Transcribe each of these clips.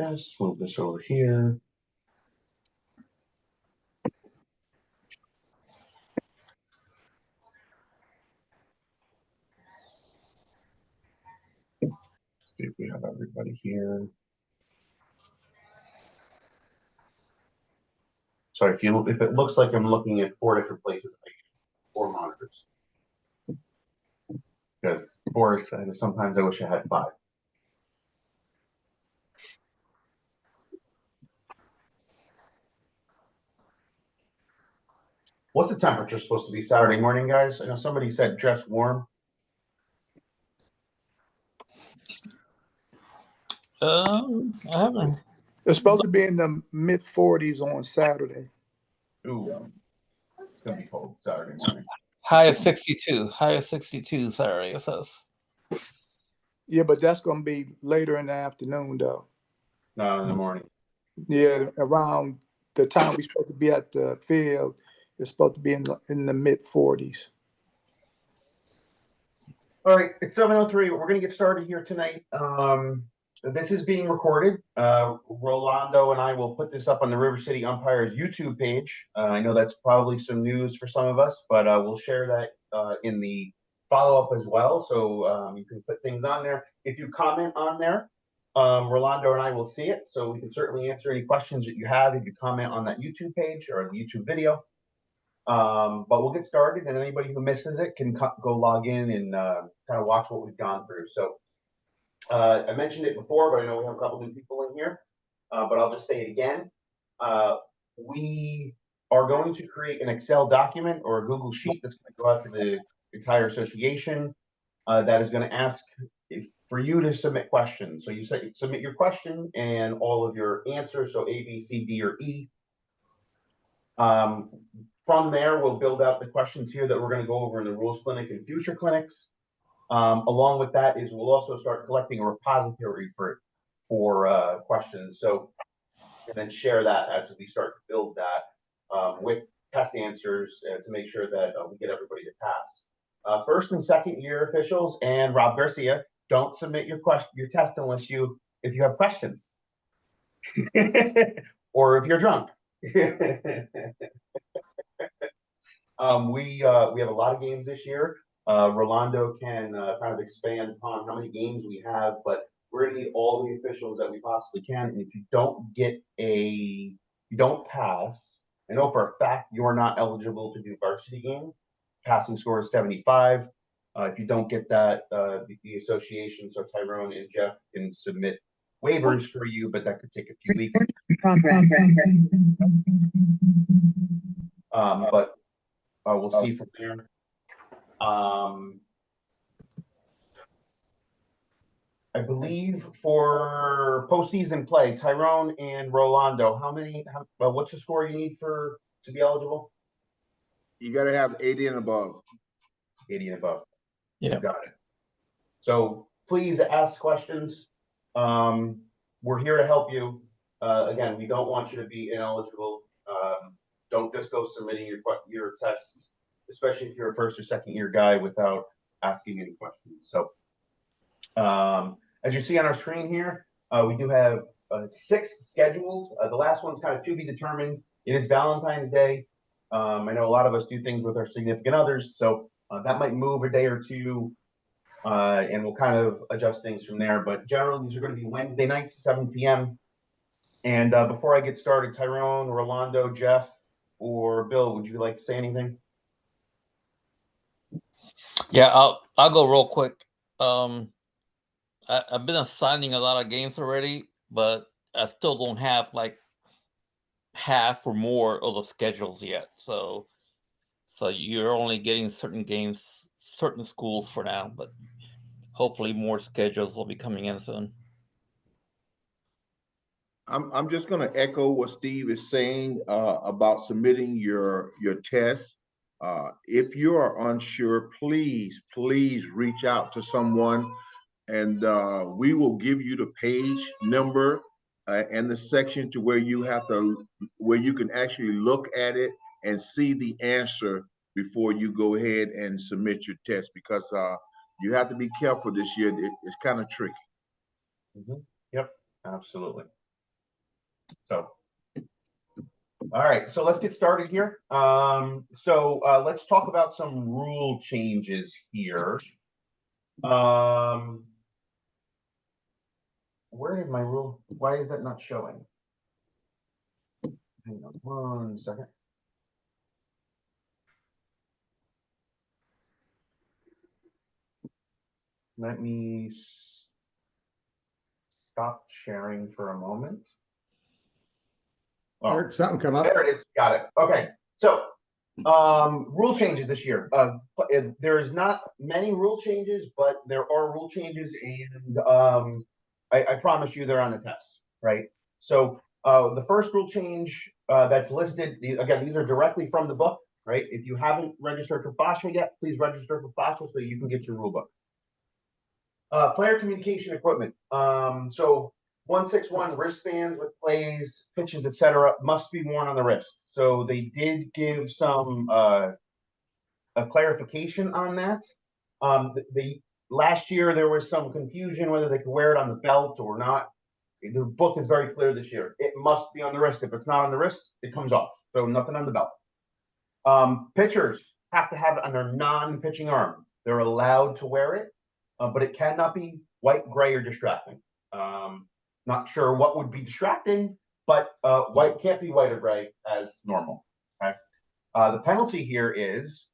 Yes, move this over here. See if we have everybody here. Sorry, if it looks like I'm looking at 4 different places, I use 4 monitors. Because sometimes I wish I had 5. What's the temperature supposed to be Saturday morning, guys? I know somebody said just warm. I haven't. It's supposed to be in the mid-40s on Saturday. Ooh, it's gonna be cold Saturday morning. High of 62. High of 62 Saturday, it says. Yeah, but that's going to be later in the afternoon, though. No, in the morning. Yeah, around the time we're supposed to be at the field, it's supposed to be in the mid-40s. All right, it's 7:03. We're going to get started here tonight. This is being recorded. Rolando and I will put this up on the River City Umpires YouTube page. I know that's probably some news for some of us, but we'll share that in the follow-up as well. So you can put things on there. If you comment on there, Rolando and I will see it. So we can certainly answer any questions that you have if you comment on that YouTube page or the YouTube video. But we'll get started, and anybody who misses it can go log in and kind of watch what we've gone through. So I mentioned it before, but I know we have a couple new people in here, but I'll just say it again. We are going to create an Excel document or a Google Sheet that's going to go out to the entire association that is going to ask for you to submit questions. So you submit your question and all of your answers, so A, B, C, D, or E. From there, we'll build out the questions here that we're going to go over in the rules clinic and future clinics. Along with that is we'll also start collecting a repository for questions. So, and then share that as we start to build that with test answers to make sure that we get everybody to pass. First and second year officials and Rob Garcia, don't submit your test unless if you have questions or if you're drunk. We have a lot of games this year. Rolando can kind of expand upon how many games we have, but we're going to need all the officials that we possibly can. And if you don't pass, I know for a fact you're not eligible to do varsity game. Passing score is 75. If you don't get that, the association, so Tyrone and Jeff can submit waivers for you, but that could take a few weeks. But we'll see from there. I believe for postseason play, Tyrone and Rolando, what's the score you need to be eligible? You got to have 80 and above. 80 and above. Yeah. Got it. So please ask questions. We're here to help you. Again, we don't want you to be ineligible. Don't just go submitting your tests, especially if you're a first or second year guy, without asking any questions. So as you see on our screen here, we do have 6 scheduled. The last one's kind of to be determined. It is Valentine's Day. I know a lot of us do things with our significant others, so that might move a day or two, and we'll kind of adjust things from there. But generally, these are going to be Wednesday nights, 7 p.m. And before I get started, Tyrone, Rolando, Jeff, or Bill, would you like to say anything? Yeah, I'll go real quick. I've been assigning a lot of games already, but I still don't have like half or more of the schedules yet. So you're only getting certain games, certain schools for now, but hopefully more schedules will be coming in soon. I'm just going to echo what Steve is saying about submitting your test. If you are unsure, please reach out to someone, and we will give you the page number and the section to where you can actually look at it and see the answer before you go ahead and submit your test, because you have to be careful this year. It's kind of tricky. Yep, absolutely. So, all right, so let's get started here. Let's talk about some rule changes here. Where did my rule? Why is that not showing? Hang on 1 second. Let me stop sharing for a moment. Oh, Something come up. there it is. Got it. Okay. So, rule changes this year. There's not many rule changes, but there are rule changes, and I promise you they're on the test, right? So, the first rule change that's listed, again, these are directly from the book, right? If you haven't registered for FASHA yet, please register for FASHA so you can get your rule book. Player communication equipment. So 161 wristbands with plays, pitches, etc., must be worn on the wrist. So they did give some a clarification on that. Last year there was some confusion whether they could wear it on the belt or not. The book is very clear this year. It must be on the wrist. If it's not on the wrist, it comes off. So nothing on the belt. Pitchers have to have it on their non-pitching arm. They're allowed to wear it, but it cannot be white, gray, or distracting. Not sure what would be distracting, but white can't be white or gray as normal. Okay. The penalty here is,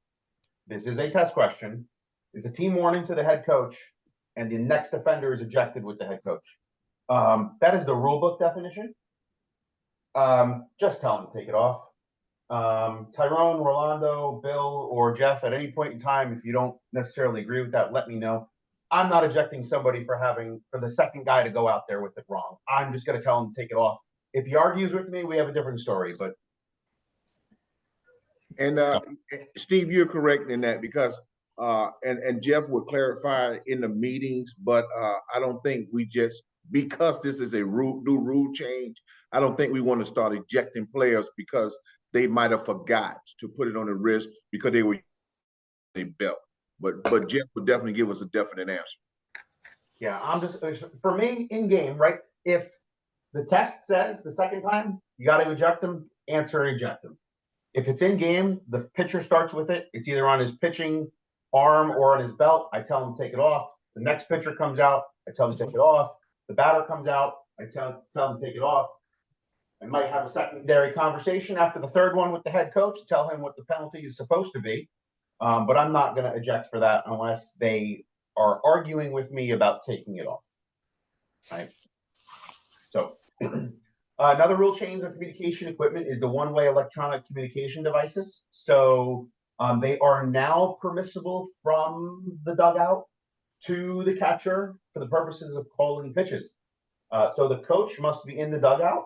this is a test question, is a team warning to the head coach, and the next offender is ejected with the head coach. That is the rule book definition. Just tell them to take it off. Tyrone, Rolando, Bill, or Jeff, at any point in time, if you don't necessarily agree with that, let me know. I'm not ejecting somebody for the second guy to go out there with it wrong. I'm just going to tell him to take it off. If he argues with me, we have a different story. But Steve, you're correct in that, because and Jeff would clarify in the meetings, but I don't think we just, because this is a new rule change, I don't think we want to start ejecting players because they might have forgot to put it on the wrist because they were a belt. But Jeff would definitely give us a definite answer. yeah, I'm just, for me, in game, right? If the test says the second time you got to eject them, answer eject them. If it's in game, the pitcher starts with it. It's either on his pitching arm or on his belt. I tell him to take it off. The next pitcher comes out. I tell him to take it off. The batter comes out. I tell him to take it off. I might have a secondary conversation after the third one with the head coach, tell him what the penalty is supposed to be. But I'm not going to eject for that unless they are arguing with me about taking it off. Right. So another rule change on communication equipment is the one-way electronic communication devices. So they are now permissible from the dugout to the catcher for the purposes of calling pitches. So the coach must be in the dugout.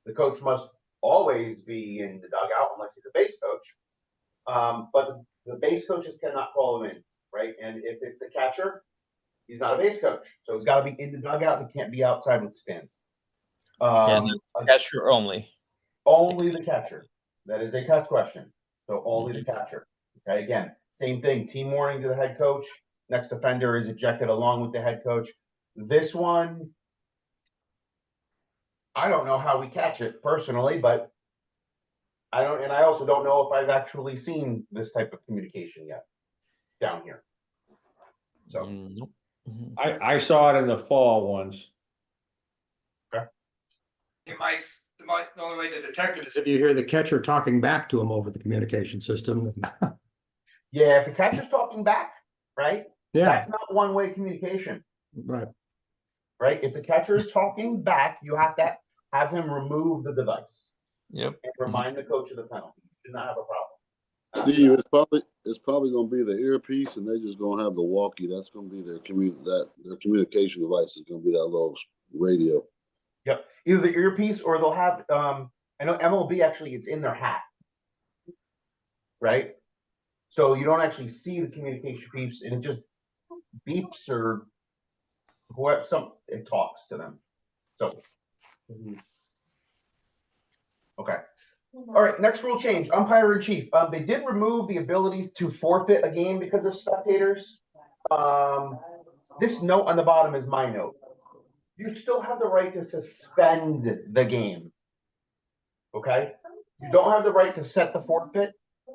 The coach must always be in the dugout unless he's a base coach. But the base coaches cannot call him in, right? And if it's the catcher, he's not a base coach. So he's got to be in the dugout. He can't be outside with the stands. Catcher only. Only the catcher. That is a test question. So only the catcher. Okay, again, same thing. Team warning to the head coach. Next offender is ejected along with the head coach. This one, I don't know how we catch it personally, but I also don't know if I've actually seen this type of communication yet down here. So Nope. I saw it in the fall once. Okay. The only way to detect it is if you hear the catcher talking back to him over the communication system. Yeah, if the catcher's talking back, right? Yeah, That's not one-way communication, right. right? If the catcher is talking back, you have to have him remove the device Yep. and remind the coach of the penalty. You should not have a problem. Steve, it's probably gonna be the earpiece, and they're just gonna have the walkie. That's gonna be their communication device is gonna be that little radio. Yep, either the earpiece or they'll have. I know MLB actually, it's in their hat, right? So you don't actually see the communication piece, and it just beeps or whoever it talks to them. So, okay. All right, next rule change, umpire in chief. They did remove the ability to forfeit a game because of spectators. This note on the bottom is my note. You still have the right to suspend the game Okay? You don't have the right to set the forfeit.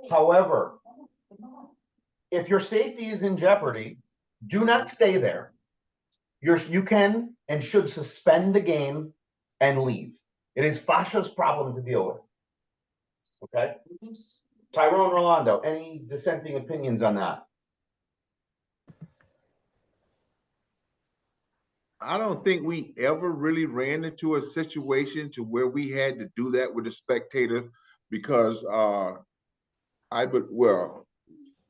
However, if your safety is in jeopardy, do not stay there. You can and should suspend the game and leave. It is Fasha's problem to deal with. Okay? Tyrone Rolando, any dissenting opinions on that? I don't think we ever really ran into a situation to where we had to do that with the spectator because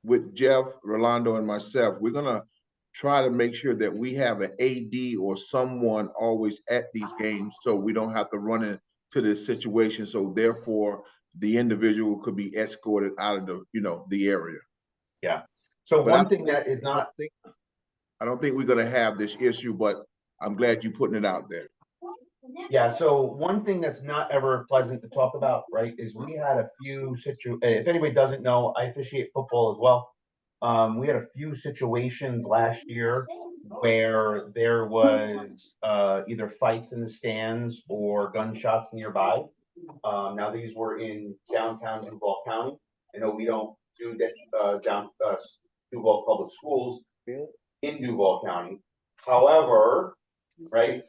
with Jeff, Rolando, and myself, we're gonna try to make sure that we have an AD or someone always at these games so we don't have to run into this situation. So therefore, the individual could be escorted out of the area. Yeah. So But one thing that is not. I don't think we're gonna have this issue, but I'm glad you're putting it out there. Yeah, so one thing that's not ever pleasant to talk about, right, is we had a few if anybody doesn't know, I officiate football as well. We had a few situations last year where there was either fights in the stands or gunshots nearby. Now these were in downtown Duval County. I know we don't do Duval Public Schools in Duval County. However, right,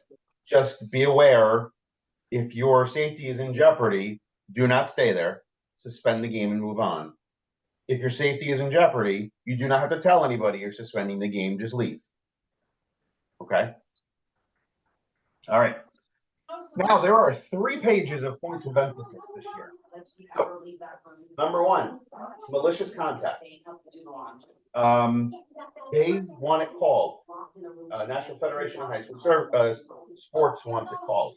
just be aware, if your safety is in jeopardy, do not stay there. Suspend the game and move on. If your safety is in jeopardy, you do not have to tell anybody you're suspending the game, just leave. Okay? All right. Now, there are 3 pages of points of emphasis this year. Number 1, malicious contact. They want it called. National Federation of High School Sports wants it called.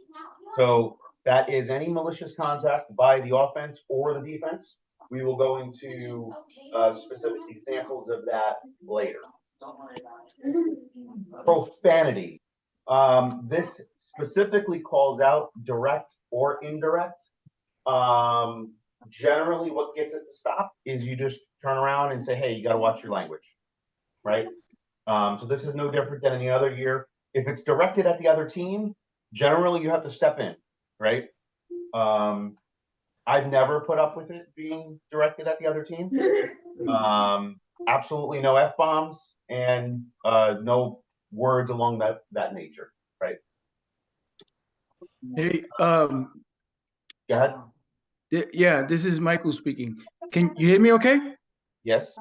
So that is any malicious contact by the offense or the defense. We will go into specific examples of that later. Profanity. This specifically calls out direct or indirect. Generally, what gets it to stop is you just turn around and say, hey, you got to watch your language, right? So this is no different than any other year. If it's directed at the other team, generally you have to step in, right? I've never put up with it being directed at the other team. Absolutely no F-bombs and no words along that nature, right? Hey, Go ahead. yeah, this is Michael speaking. Can you hear me okay? Yes.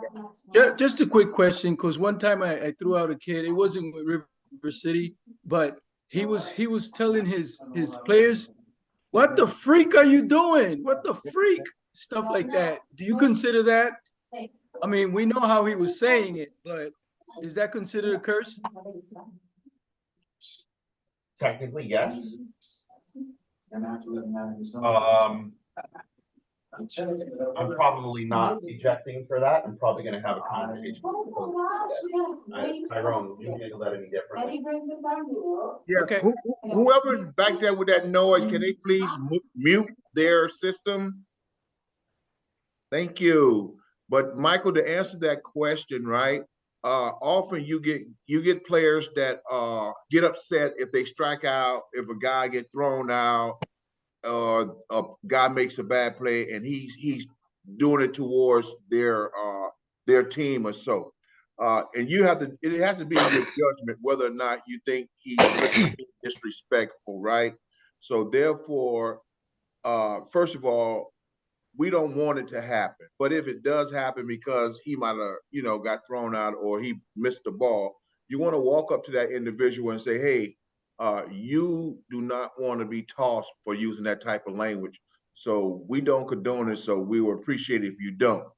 Just a quick question, because one time I threw out a kid. It wasn't with River City, but he was telling his players, "What the freak are you doing? What the freak?" Stuff like that. Do you consider that? I mean, we know how he was saying it, but is that considered a curse? Technically, yes. I'm probably not ejecting for that. I'm probably going to have a conversation with the coach. Tyrone, would you handle that any differently? Yeah, Okay. whoever's back there with that noise, can they please mute their system? Thank you. But Michael, to answer that question, right? Often you get players that get upset if they strike out, if a guy get thrown out, or a guy makes a bad play, and he's doing it towards their team or so. And it has to be in your judgment whether or not you think he's disrespectful, right? So therefore, first of all, we don't want it to happen. But if it does happen because he might have, got thrown out or he missed the ball, you want to walk up to that individual and say, hey, you do not want to be tossed for using that type of language. So we don't condone it. So we will appreciate it if you don't.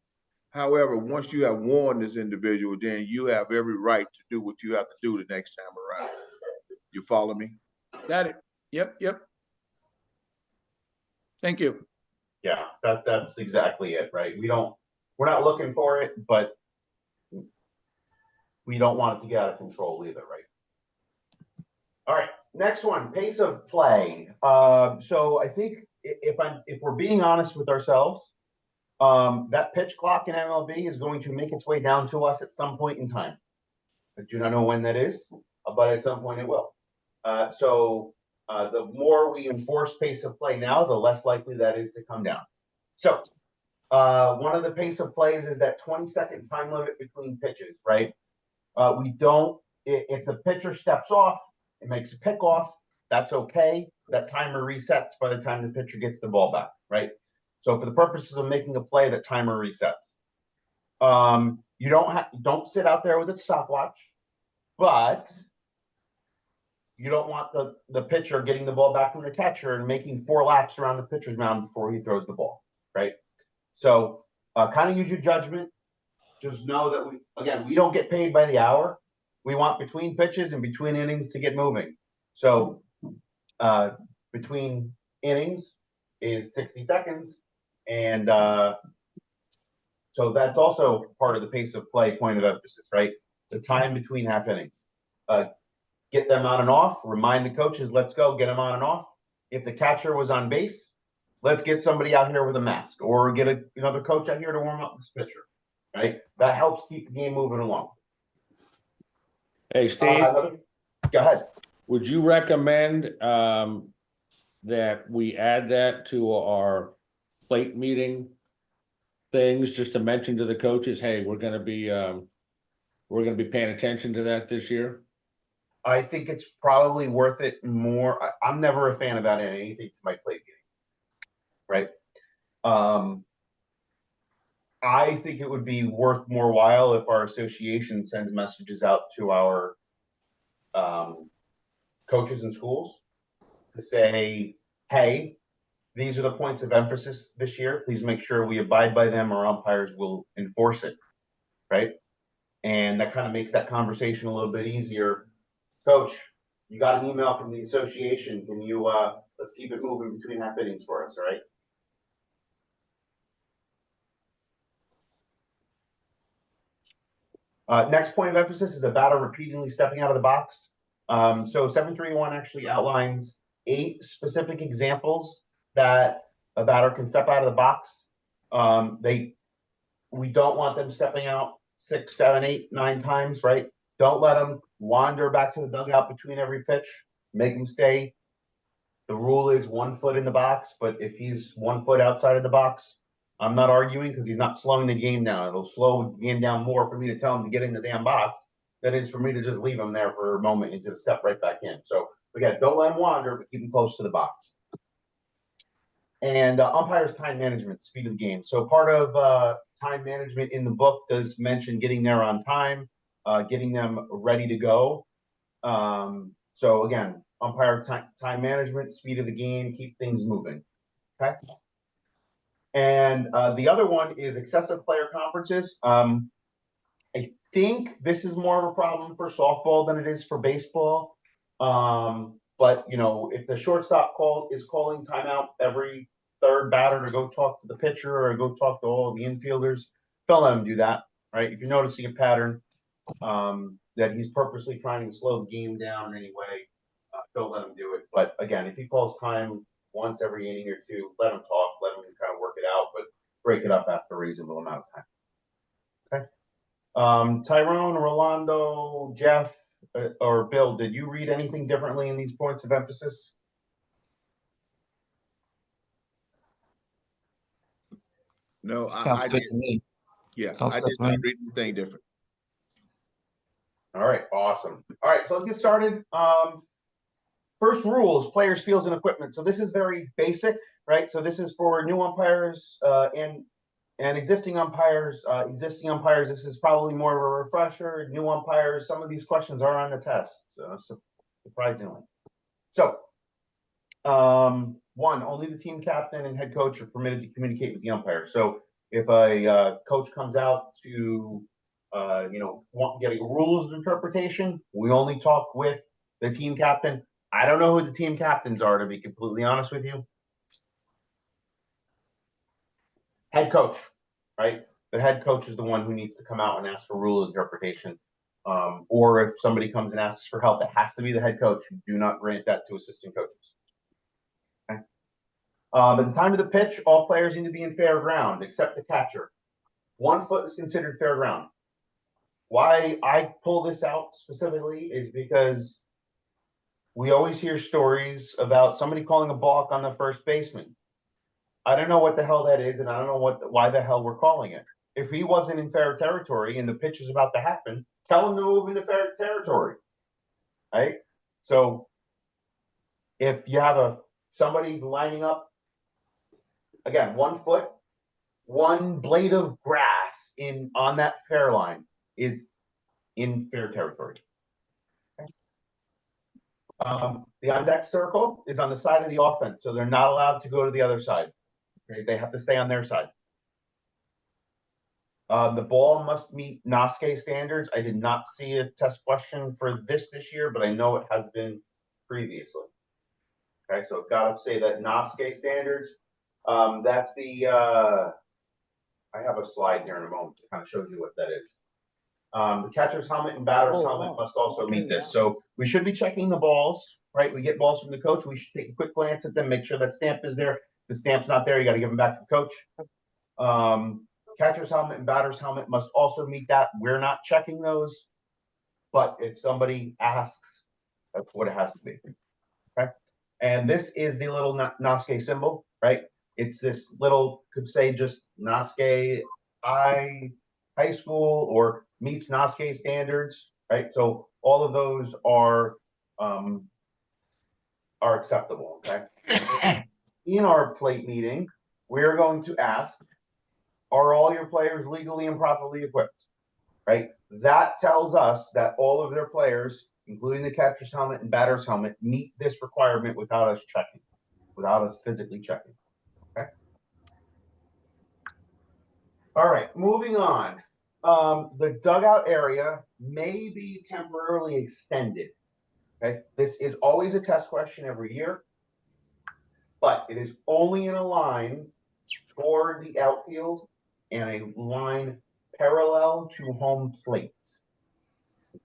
However, once you have warned this individual, then you have every right to do what you have to do the next time around. You follow me? Got it. Yep. Thank you. Yeah, that's exactly it, right? We're not looking for it, but we don't want it to get out of control either, right? All right, next one, pace of play. So I think if we're being honest with ourselves, that pitch clock in MLB is going to make its way down to us at some point in time. I do not know when that is, but at some point it will. So The more we enforce pace of play now, the less likely that is to come down. So one of the pace of plays is that 20-second time limit between pitches, right? We don't, if the pitcher steps off, it makes a pick off, that's okay. That timer resets by the time the pitcher gets the ball back, right? So for the purposes of making a play, that timer resets. You don't sit out there with a stopwatch, but you don't want the pitcher getting the ball back from the catcher and making 4 laps around the pitcher's mound before he throws the ball, right? So kind of use your judgment. Just know that we don't get paid by the hour. We want between pitches and between innings to get moving. So between innings is 60 seconds. And so that's also part of the pace of play point of emphasis, right? The time between half innings. Get them on and off. Remind the coaches, let's go, get them on and off. If the catcher was on base, let's get somebody out here with a mask or get another coach out here to warm up this pitcher, right? That helps keep the game moving along. Hey, Steve, Go ahead. would you recommend that we add that to our plate meeting things, just to mention to the coaches, hey, we're gonna be paying attention to that this year? I think it's probably worth it more. I'm never a fan of adding anything to my plate meeting, right? I think it would be worth more while if our association sends messages out to our coaches in schools to say, hey, these are the points of emphasis this year. Please make sure we abide by them or umpires will enforce it, right? And that kind of makes that conversation a little bit easier. Coach, you got an email from the association. Can you, let's keep it moving between half innings for us, all right? Next point of emphasis is the batter repeatedly stepping out of the box. So 731 actually outlines 8 specific examples that a batter can step out of the box. We don't want them stepping out 6, 7, 8, 9 times, right? Don't let them wander back to the dugout between every pitch. Make them stay. The rule is 1 foot in the box, but if he's 1 foot outside of the box, I'm not arguing because he's not slowing the game down. It'll slow the game down more for me to tell him to get in the damn box than it is for me to just leave him there for a moment and just step right back in. So again, don't let him wander, but keep him close to the box. And umpires time management, speed of the game. So part of time management in the book does mention getting there on time, getting them ready to go. So again, umpire time management, speed of the game, keep things moving. Okay. And the other one is excessive player conferences. I think this is more of a problem for softball than it is for baseball. But you know, if the shortstop is calling timeout every 3rd batter to go talk to the pitcher or go talk to all the infielders, don't let him do that, right? If you're noticing a pattern that he's purposely trying to slow the game down in any way, don't let him do it. But again, if he calls time once every inning or 2, let him talk, let him kind of work it out, but break it up after a reasonable amount of time. Okay. Tyrone, Rolando, Jeff, or Bill, did you read anything differently in these points of emphasis? No, Sounds I good did. to me. Yeah, Sounds I good did to me. not read anything different. All right, awesome. All right, so let's get started. First rule is players, fields, and equipment. So this is very basic, right? So this is for new umpires and existing umpires. Existing umpires, this is probably more of a refresher. New umpires, some of these questions are on the test, surprisingly. So 1, only the team captain and head coach are permitted to communicate with the umpire. So if a coach comes out to getting rules of interpretation, we only talk with the team captain. I don't know who the team captains are, to be completely honest with you. Head coach, right? The head coach is the one who needs to come out and ask for rule interpretation. Or if somebody comes and asks for help, it has to be the head coach. Do not grant that to assistant coaches. Okay. At the time of the pitch, all players need to be in fair ground except the catcher. 1 foot is considered fair ground. Why I pull this out specifically is because we always hear stories about somebody calling a balk on the first baseman. I don't know what the hell that is, and I don't know why the hell we're calling it. If he wasn't in fair territory and the pitch is about to happen, tell him to move into fair territory, right? So if you have somebody lining up, again, 1 foot, 1 blade of grass on that fair line is in fair territory. Okay. The on deck circle is on the side of the offense, so they're not allowed to go to the other side. Okay? They have to stay on their side. The ball must meet NOSCE standards. I did not see a test question for this year, but I know it has been previously. Okay, so I've got to say that NOSCE standards. That's the. I have a slide here in a moment that kind of shows you what that is. The catcher's helmet and batter's helmet must also meet this. So we should be checking the balls, right? We get balls from the coach. We should take a quick glance at them, make sure that stamp is there. If the stamp's not there, you got to give them back to the coach. Catcher's helmet and batter's helmet must also meet that. We're not checking those, but if somebody asks, that's what it has to be. Okay. And this is the little NOSCE symbol, right? It's this little, could say just NOSCE high school or meets NOSCE standards, right? So all of those are acceptable, okay? In our plate meeting, we're going to ask, are all your players legally and properly equipped, right? That tells us that all of their players, including the catcher's helmet and batter's helmet, meet this requirement without us checking, without us physically checking, okay? All right, moving on. The dugout area may be temporarily extended, okay? This is always a test question every year, but it is only in a line toward the outfield and a line parallel to home plate.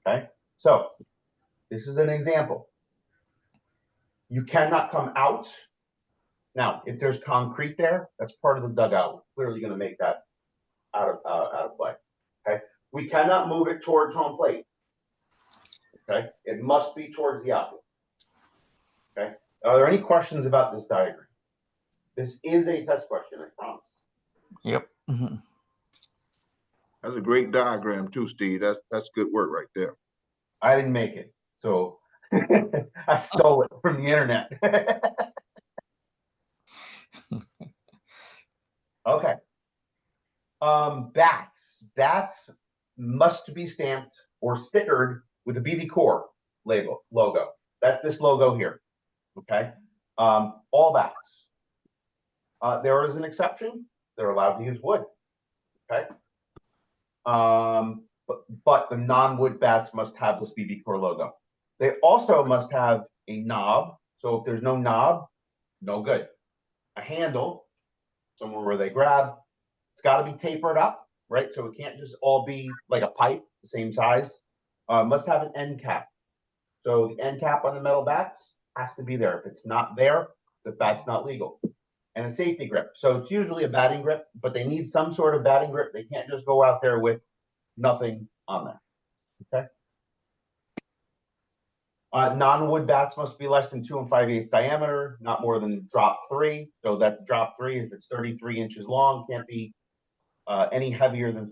Okay, so this is an example. You cannot come out. Now, if there's concrete there, that's part of the dugout. We're clearly going to make that out of play. Okay, we cannot move it towards home plate. Okay, it must be towards the outfield. Okay, are there any questions about this diagram? This is a test question, I promise. Yep. Mm-hmm. That's a great diagram too, Steve. That's good work right there. I didn't make it, so I stole it from the internet. Okay. Bats must be stamped or stickered with a BB Core logo. That's this logo here. Okay. All bats. There is an exception. They're allowed to use wood. Okay. But the non-wood bats must have this BB Core logo. They also must have a knob. So if there's no knob, no good. A handle, somewhere where they grab. It's got to be tapered up, right? So it can't just all be like a pipe, the same size. Must have an end cap. So the end cap on the metal bats has to be there. If it's not there, the bat's not legal. And a safety grip. So it's usually a batting grip, but they need some sort of batting grip. They can't just go out there with nothing on there. Okay. Non-wood bats must be less than 2 5/8 diameter, not more than drop 3. So that drop 3, if it's 33 inches long, can't be any heavier than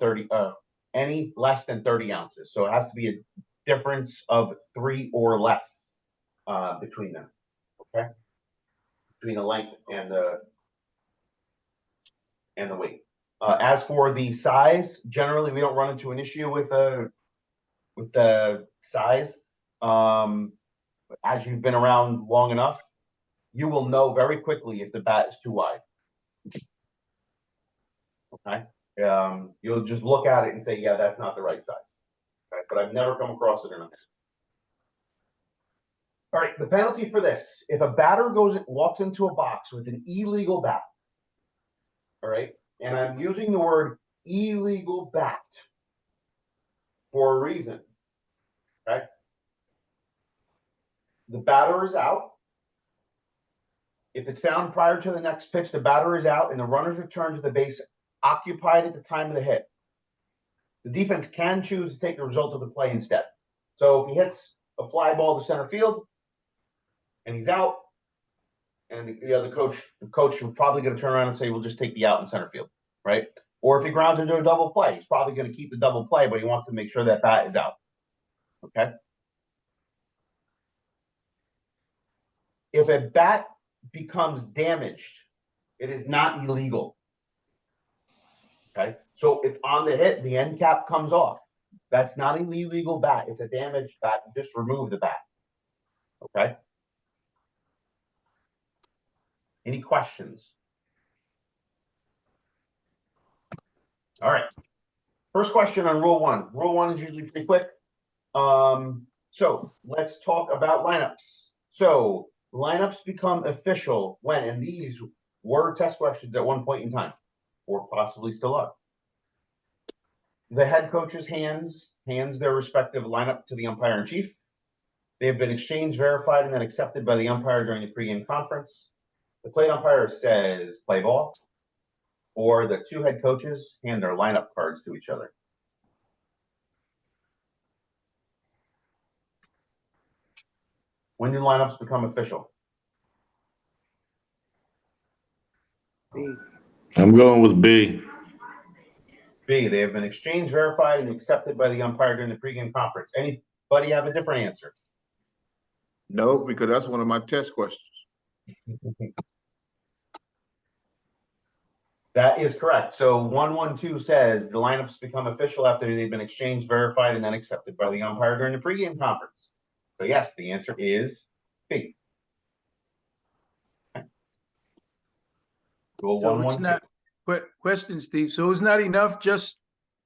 any less than 30 ounces. So it has to be a difference of 3 or less between them. Okay. Between the length and the weight. As for the size, generally we don't run into an issue with the size. As you've been around long enough, you will know very quickly if the bat is too wide. Okay. You'll just look at it and say, yeah, that's not the right size. Okay. But I've never come across it in a mix. All right, the penalty for this: if a batter walks into a box with an illegal bat, all right, and I'm using the word illegal bat for a reason. Okay. The batter is out. If it's found prior to the next pitch, the batter is out and the runners return to the base occupied at the time of the hit. The defense can choose to take the result of the play instead. So if he hits a fly ball to center field, and he's out, and the other coach is probably going to turn around and say, we'll just take the out in center field, right? Or if he grounds into a double play, he's probably going to keep the double play, but he wants to make sure that bat is out. Okay. If a bat becomes damaged, it is not illegal. Okay. So if on the hit, the end cap comes off, that's not an illegal bat. It's a damaged bat. Just remove the bat. Okay. Any questions? All right. First question on Rule 1. Rule 1 is usually pretty quick. So let's talk about lineups. So lineups become official when, and these were test questions at one point in time, or possibly still are. The head coach's hands their respective lineup to the umpire in chief. They have been exchanged, verified, and then accepted by the umpire during the pregame conference. The plate umpire says play ball, or the two head coaches hand their lineup cards to each other. When do lineups become official? I'm going with B. B, they have been exchanged, verified, and accepted by the umpire during the pregame conference. Anybody have a different answer? No, because that's one of my test questions. That is correct. So 112 says the lineups become official after they've been exchanged, verified, and then accepted by the umpire during the pregame conference. So yes, the answer is B. Okay. Go So 112. it's not question, Steve. So it's not enough just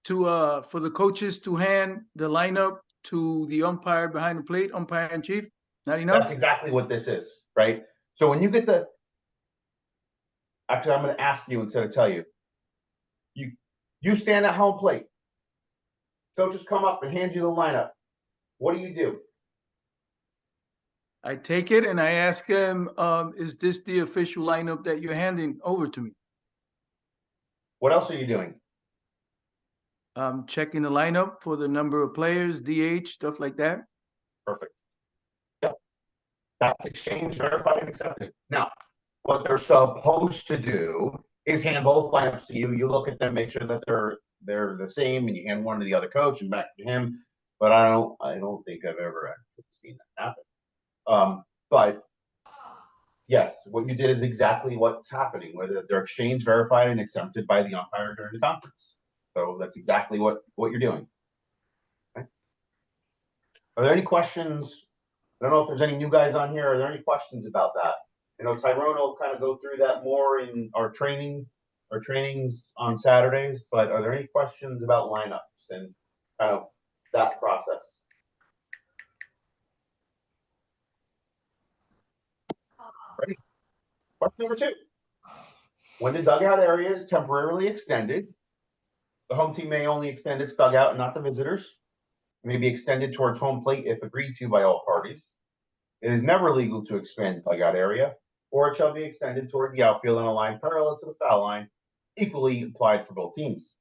to for the coaches to hand the lineup to the umpire behind the plate, umpire in chief. Not enough. That's exactly what this is, right? So when you get actually, I'm going to ask you instead of tell you. You stand at home plate. Coaches come up and hand you the lineup. What do? I take it and I ask him, is this the official lineup that you're handing over to me? What else are you doing? Checking the lineup for the number of players, DH, stuff like that. Perfect. Yep. That's exchanged, verified, and accepted. Now, what they're supposed to do is hand both lineups to you. You look at them, make sure that they're the same, and you hand one to the other coach and back to him. But I don't think I've ever actually seen that happen. But yes, what you did is exactly what's happening, whether they're exchanged, verified, and accepted by the umpire during the conference. So that's exactly what you're doing. Okay. Are there any questions? I don't know if there's any new guys on here. Are there any questions about that? Tyrone will kind of go through that more in our trainings on Saturdays, but are there any questions about lineups and kind of that process? Ready? Question number 2. When the dugout area is temporarily extended, the home team may only extend its dugout and not the visitors. It may be extended towards home plate if agreed to by all parties. It is never legal to expand dugout area, or it shall be extended toward the outfield on a line parallel to the foul line, equally applied for both teams.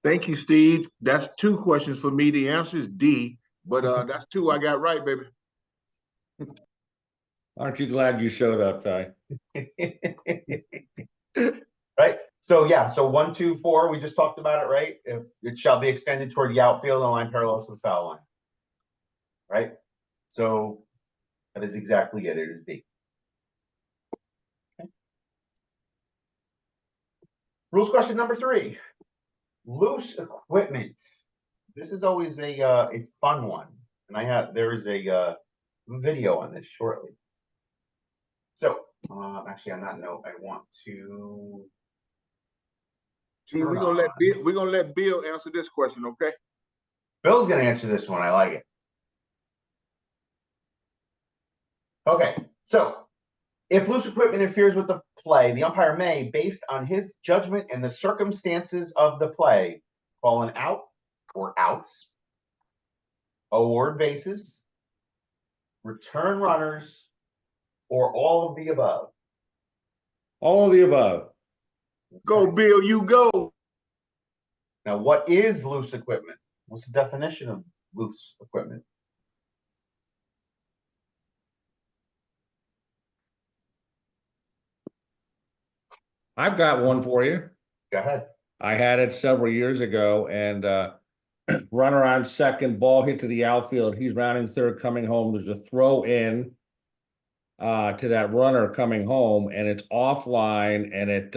Thank you, Steve. That's 2 questions for me. The answer is D, but that's 2 I got right, baby. Aren't you glad you showed up, Ty? Right. So yeah. So 1, 2, 4. We just talked about it, right? If it shall be extended toward the outfield on a line parallel to the foul line. Right. So that is exactly it. It is D. Okay. Rules question number 3. Loose equipment. This is always a fun one, and there is a video on this shortly. So actually, on that note, I want to. We're gonna let Bill answer this question, okay? Bill's gonna answer this one. I like it. Okay, so if loose equipment interferes with the play, the umpire may, based on his judgment and the circumstances of the play, call an out or outs, award bases, return runners, or all of the above. All of the above. Go, Bill, you go. Now, what is loose equipment? What's the definition of loose equipment? I've got one for you. Go ahead. I had it several years ago, and runner on second, ball hit to the outfield. He's rounding third, coming home. There's a throw in to that runner coming home, and it's offline, and it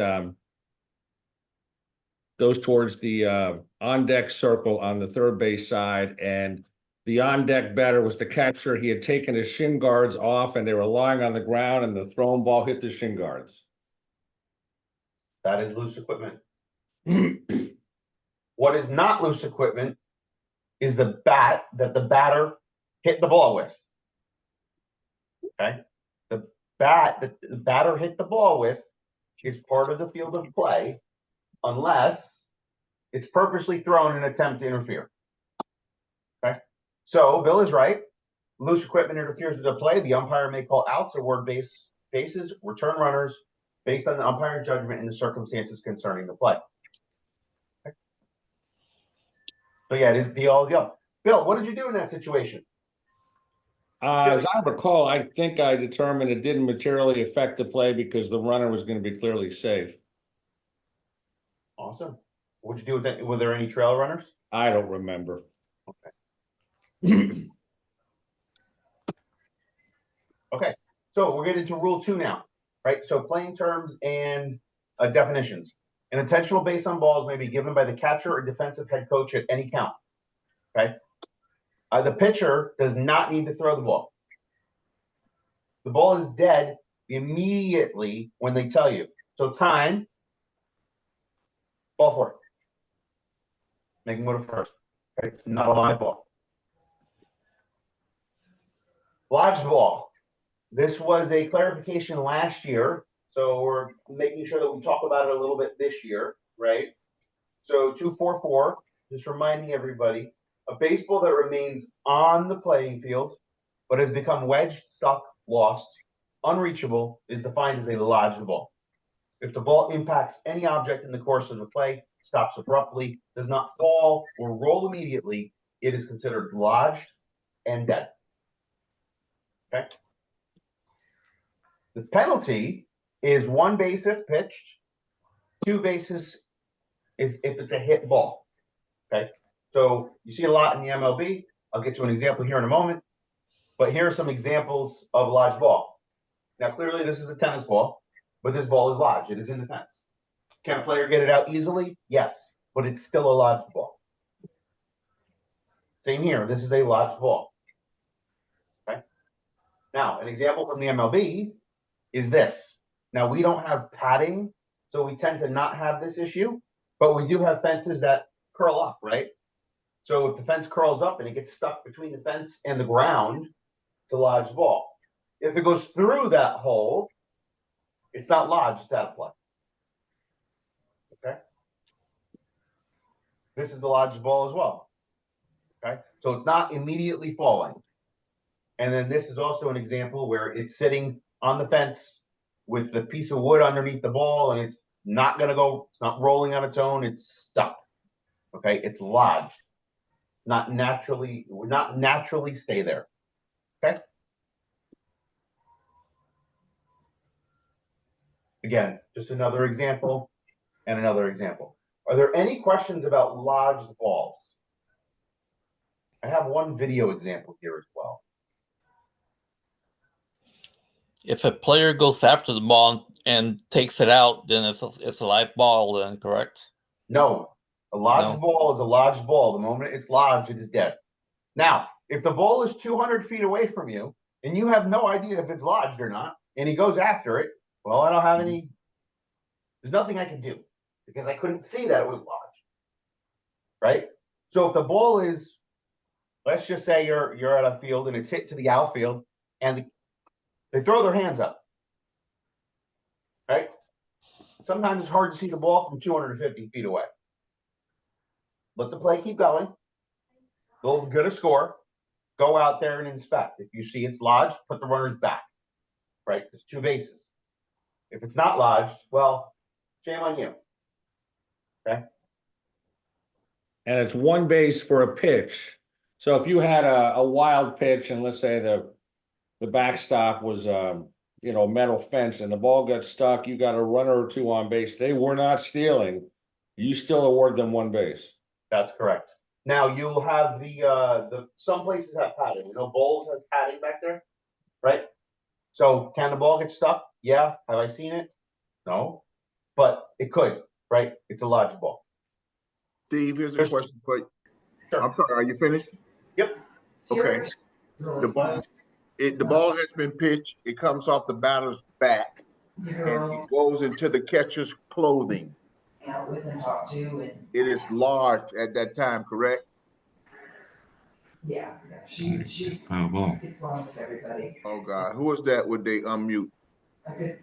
goes towards the on deck circle on the third base side, and the on deck batter was the catcher. He had taken his shin guards off, and they were lying on the ground, and the thrown ball hit the shin guards. That is loose equipment. What is not loose equipment is the bat that the batter hit the ball with. Okay? The bat that the batter hit the ball with is part of the field of play unless it's purposely thrown in an attempt to interfere. Okay? So Bill is right. Loose equipment interferes with the play. The umpire may call outs, award bases, return runners based on the umpire judgment in the circumstances concerning the play. Okay. So yeah, it is the all the up. Bill, what did you do in that situation? As I recall, I think I determined it didn't materially affect the play because the runner was going to be clearly safe. Awesome. What'd you do with that? Were there any trail runners? I don't remember. Okay. Okay. So we're getting to rule 2 now, right? So playing terms and definitions. An intentional base on balls may be given by the catcher or defensive head coach at any count. Okay. The pitcher does not need to throw the ball. The ball is dead immediately when they tell you. So time, ball for it. Make him go to first. Okay. It's not a live ball. Lodged ball. This was a clarification last year. So we're making sure that we talk about it a little bit this year, right? So 244, just reminding everybody, a baseball that remains on the playing field, but has become wedged, stuck, lost, unreachable, is defined as a lodged ball. If the ball impacts any object in the course of the play, stops abruptly, does not fall or roll immediately, it is considered lodged and dead. Okay. The penalty is 1 base if pitched, 2 bases if it's a hit ball. Okay. So you see a lot in the MLB. I'll get to an example here in a moment. But here are some examples of lodged ball. Now, clearly, this is a tennis ball, but this ball is lodged. It is in the fence. Can a player get it out easily? Yes, but it's still a lodged ball. Same here. This is a lodged ball. Okay. Now, an example from the MLB is this. Now, we don't have padding, so we tend to not have this issue, but we do have fences that curl up, right? So if the fence curls up and it gets stuck between the fence and the ground, it's a lodged ball. If it goes through that hole, it's not lodged, it's out of play. Okay. This is the lodged ball as well. Okay. So it's not immediately falling. And then this is also an example where it's sitting on the fence with the piece of wood underneath the ball, and it's not going to go, it's not rolling on its own, it's stuck. Okay. It's lodged. It's not naturally, would not naturally stay there. Okay. Again, just another example and another example. Are there any questions about lodged balls? I have one video example here as well. If a player goes after the ball and takes it out, then it's a live ball, then, correct? No, a lodged ball is a lodged ball. The moment it's lodged, it is dead. Now, if the ball is 200 feet away from you and you have no idea if it's lodged or not, and he goes after it, well, I don't have any, there's nothing I can do because I couldn't see that it was lodged, right? So if the ball is, let's just say you're at a field and it's hit to the outfield and they throw their hands up, right? Sometimes it's hard to see the ball from 250 feet away. Let the play keep going. They'll get a score. Go out there and inspect. If you see it's lodged, put the runners back, right? There's 2 bases. If it's not lodged, well, shame on you. Okay. And it's 1 base for a pitch. So if you had a wild pitch and let's say the backstop was metal fence and the ball got stuck, you got a runner or two on base, they were not stealing, you still award them one base. That's correct. Now you'll have some places have padding. Bowls has padding back there, right? So can the ball get stuck? Yeah. Have I seen it? No, but it could, right? It's a large ball. Steve, here's a There's- question for you. Sure. I'm sorry, are you finished? Yep. Okay. The ball has been pitched. It comes off the batter's back and it goes into the catcher's clothing. It is large at that time, correct? Yeah, she's Foul ball. gets along with everybody. Oh God, who is that? Would they unmute? I could,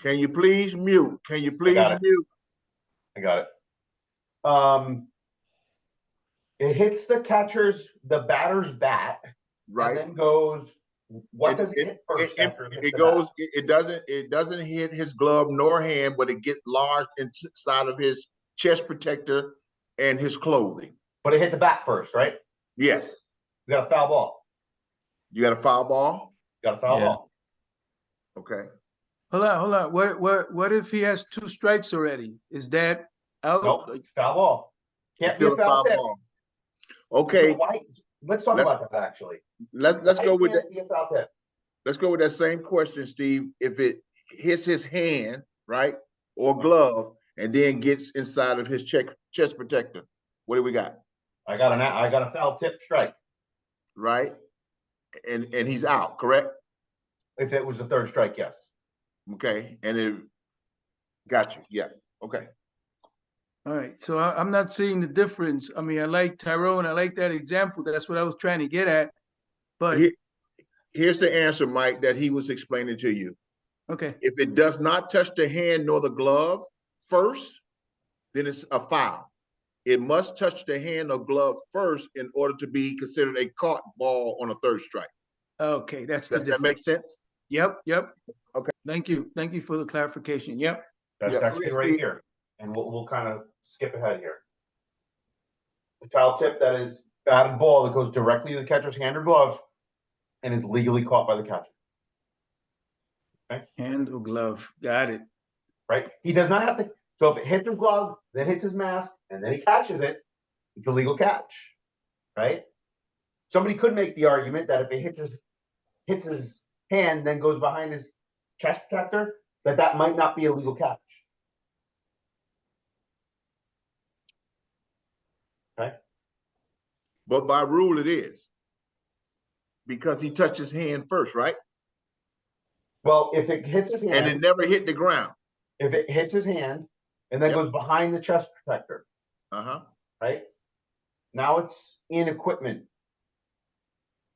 Can you please mute? Can you please got it. mute? I got it. It hits the batter's bat, Right. and then goes. What does it hit first? After it hits It the goes. bat? It doesn't hit his glove nor hand, but it gets lodged inside of his chest protector and his clothing. But it hit the bat first, right? Yes. You got a foul ball. You got a foul ball? You got a foul Yeah. ball. Okay. Hold on. What if he has 2 strikes already? Is that out? Nope, it's foul ball. Can't be Still a foul tip. ball. Okay. Why? Let's talk about that actually. Let's Why go with can't that. it be a foul tip? Let's go with that same question, Steve. If it hits his hand, right, or glove, and then gets inside of his chest protector, what do we got? I got a foul tip strike. Right, and he's out, correct? If it was the third strike, yes. Okay, and it got you. Yeah. Okay. All right, so I'm not seeing the difference. I mean, I like Tyrone, I like that example. That's what I was trying to get at. But Here's the answer, Mike, that he was explaining to you. okay, If it does not touch the hand nor the glove first, then it's a foul. It must touch the hand or glove first in order to be considered a caught ball on a third strike. okay, that's the Does that make difference. sense? Yep. Okay. Thank you for the clarification. Yep. That's Yeah. actually right here. And we'll kind of skip ahead here. The foul tip that is batted ball that goes directly to the catcher's hand or glove and is legally caught by the catcher. Hand or glove. Got it. Right? He does not have to. So if it hits his glove, then hits his mask, and then he catches it, it's a legal catch. Right? Somebody could make the argument that if it hits his hand, then goes behind his chest protector, that might not be a legal catch. Okay. But by rule, it is. Because he touched his hand first, right? Well, if it hits his hand, And it never hit the ground. if it hits his hand and then Yep. goes behind the chest protector, Uh-huh. right? Now it's in equipment.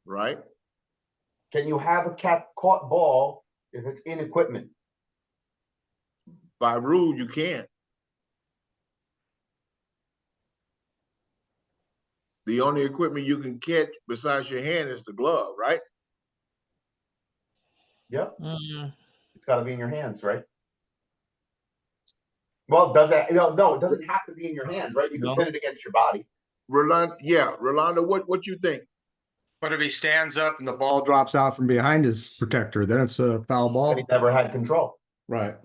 Right? Can you have a caught ball if it's in equipment? By rule, you can't. The only equipment you can catch besides your hand is the glove, right? Yep. Mm, It's got to be in your hands, right? Well, does it? No, it doesn't have to be in your hands, right? You can No. pin it against your body. Rolando, what you think? But if he stands up and the ball drops out from behind his protector, then it's a foul ball. And he never had control. Right.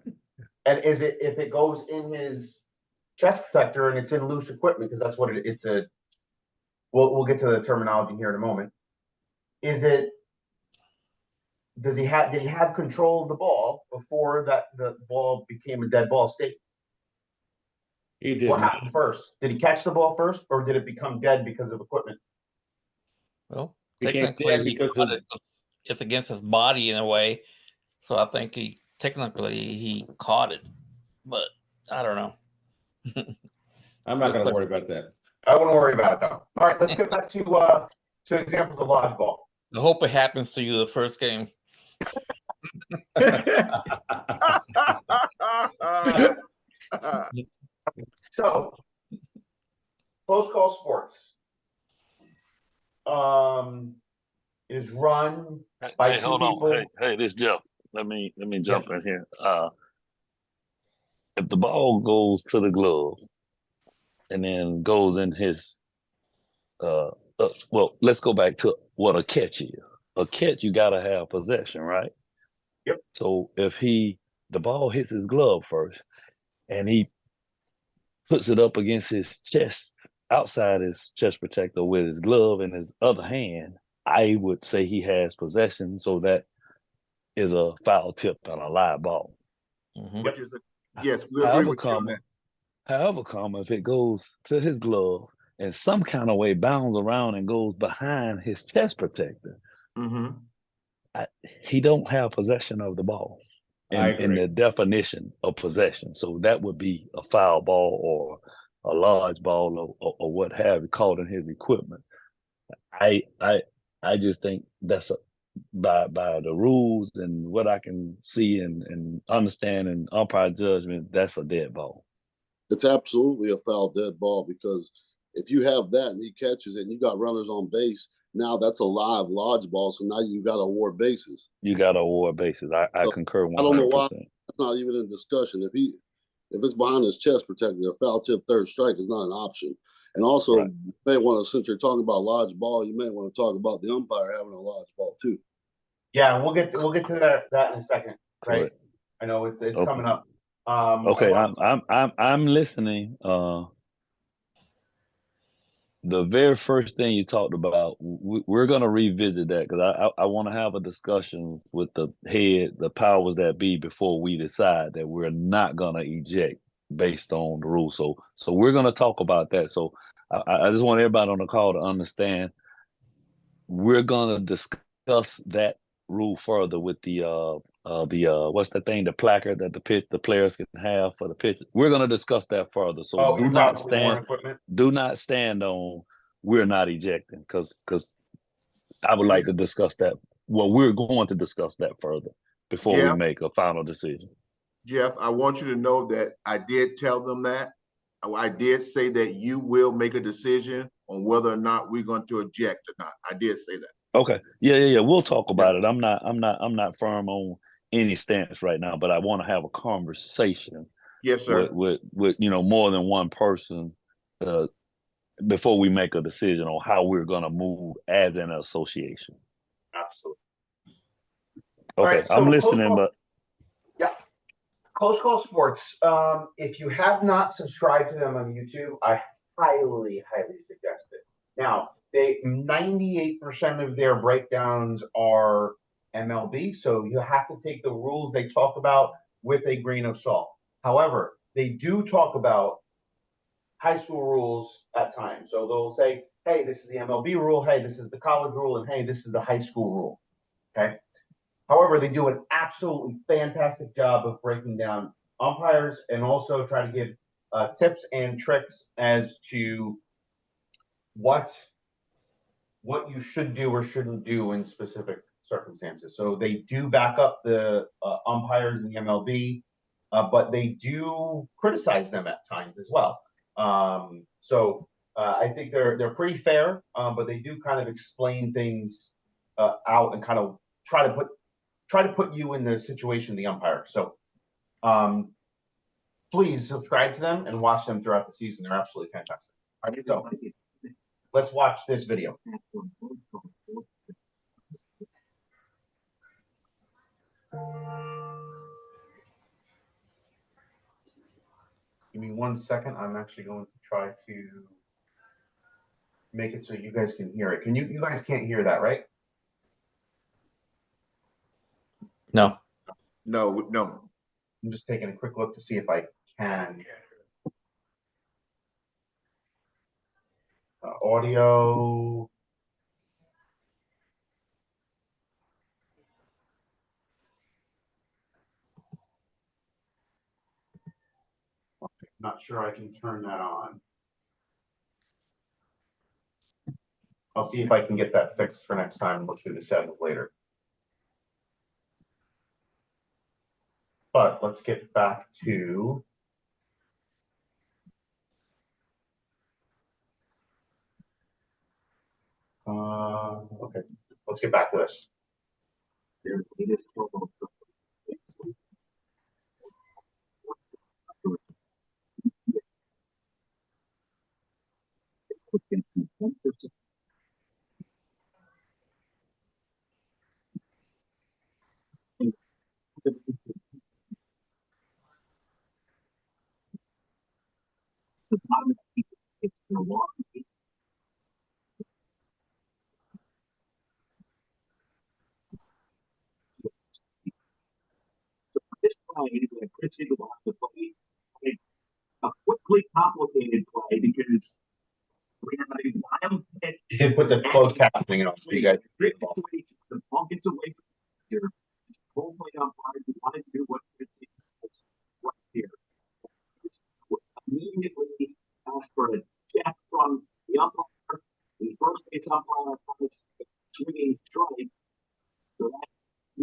And is it if it goes in his chest protector and it's in loose equipment, because that's what it's a. We'll get to the terminology here in a moment. Is it? Did he have control of the ball before the ball became a dead ball state? He did What not. happened first? Did he catch the ball first, or did it become dead because of equipment? well, Became technically, dead he because caught of- it. It's against his body in a way, so I think he caught it, but I don't know. I'm not gonna Let's- worry about that. I wouldn't worry about it though. All right, let's get back to examples of live ball. I hope it happens to you the first game. So, close call sports. Is run by two hold on. people. Hey, this Jeff. Let me jump in here. If the ball goes to the glove and then goes in his well, let's go back to what a catch is. A catch, you gotta have possession, right? Yep. So if the ball hits his glove first and he puts it up against his chest, outside his chest protector with his glove in his other hand, I would say he has possession. So that is a foul tip on a live ball. Mhm. Which is yes, we agree with you on that. However, if it goes to his glove and some kind of way bounds around and goes behind his chest protector, Mm-hmm. he don't have possession of the ball I in agree. the definition of possession. So that would be a foul ball or a large ball or what have you called in his equipment. I just think that's by the rules and what I can see and understand and umpire judgment, that's a dead ball. It's absolutely a foul dead ball because if you have that and he catches it and you got runners on base, now that's a live lodge ball. So now you got to award bases. You got to award bases. I So concur I don't know 100%. why that's not even in discussion. If it's behind his chest protector, a foul tip third strike is not an option. And also, Right. you may want to, since you're talking about lodge ball, you may want to talk about the umpire having a lodge ball too. Yeah, we'll get to that in a second, right? Correct. I know it's Okay. coming up. Okay, I'm listening. The very first thing you talked about, we're going to revisit that because I want to have a discussion with the powers that be, before we decide that we're not going to eject based on the rules. So we're going to talk about that. So I just want everybody on the call to understand we're going to discuss that rule further with the what's the thing, the placard that the players can have for the pitch. We're going to discuss that further. So do not stand on we're not ejecting because I would like to discuss that. Well, we're going to discuss that further before we make a final decision. Jeff, I want you to know that I did tell them that. I did say that you will make a decision on whether or not we're going to eject or not. I did say that. Okay. Yeah. We'll talk about it. I'm not firm on any stance right now, but I want to have a conversation. Yes, sir. With more than one person before we make a decision on how we're going to move as an association. Absolutely. Okay, Right, so I'm listening, but yeah, Close Call Sports. If you have not subscribed to them on YouTube, I highly suggest it. Now, 98% of their breakdowns are MLB, so you have to take the rules they talk about with a grain of salt. However, they do talk about high school rules at times. So they'll say, hey, this is the MLB rule, hey, this is the college rule, and hey, this is the high school rule. Okay. However, they do an absolutely fantastic job of breaking down umpires and also try to give tips and tricks as to what you should do or shouldn't do in specific circumstances. So they do back up the umpires in the MLB, but they do criticize them at times as well. So I think they're pretty fair, but they do kind of explain things out and kind of try to put you in the situation of the umpire. So please subscribe to them and watch them throughout the season. They're absolutely fantastic. All right, so let's watch this video. Give me 1 second. I'm actually going to try to make it so you guys can hear it. You guys can't hear that, right? No. No. I'm just taking a quick look to see if I can. Audio. Not sure I can turn that on. I'll see if I can get that fixed for next time. We'll shoot a settings later. But let's get back to okay. Let's get back to this. play that Chris Eagle will have to play. It's a quickly complicated play because we have a wild pitch. You did put the closed captioning on, so you guys. The ball gets away from here. Whole play umpire, you want to do what Chris Eagle does right here. Immediately ask for a check from the umpire. The first base umpire finds a swinging strike. So that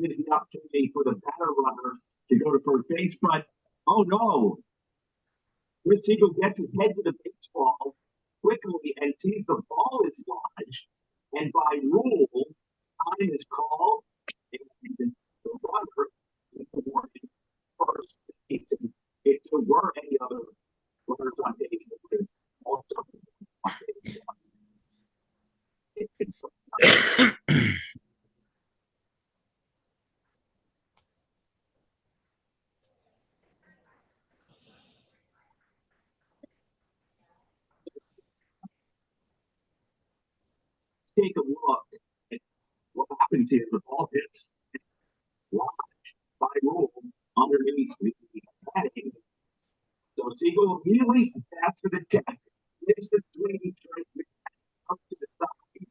gives the opportunity for the batter runner to go to first base. But oh no, Chris Eagle gets his head to the baseball quickly and sees the ball is lodged. And by rule, time is called. And the runner is awarded first base. If there were any other runners on base, that would also on base. Take a look at what happens here. The ball hits lodged by rule underneath the heading. So Siegel immediately after the check gives the swing strike up to the side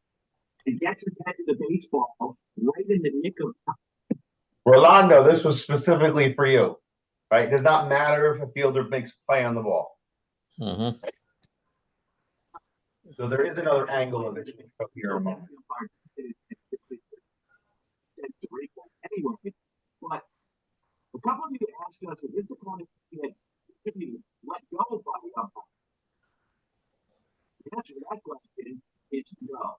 and gets his head to the baseball right in the nick of time. Rolando, this was specifically for you, right? It does not matter if a fielder makes a play on the ball. Mm-hmm. So there is another angle of this here. Anyway, but a couple of you asked us, is this the kind of thing that can be let go by the umpire? The answer to that question is no.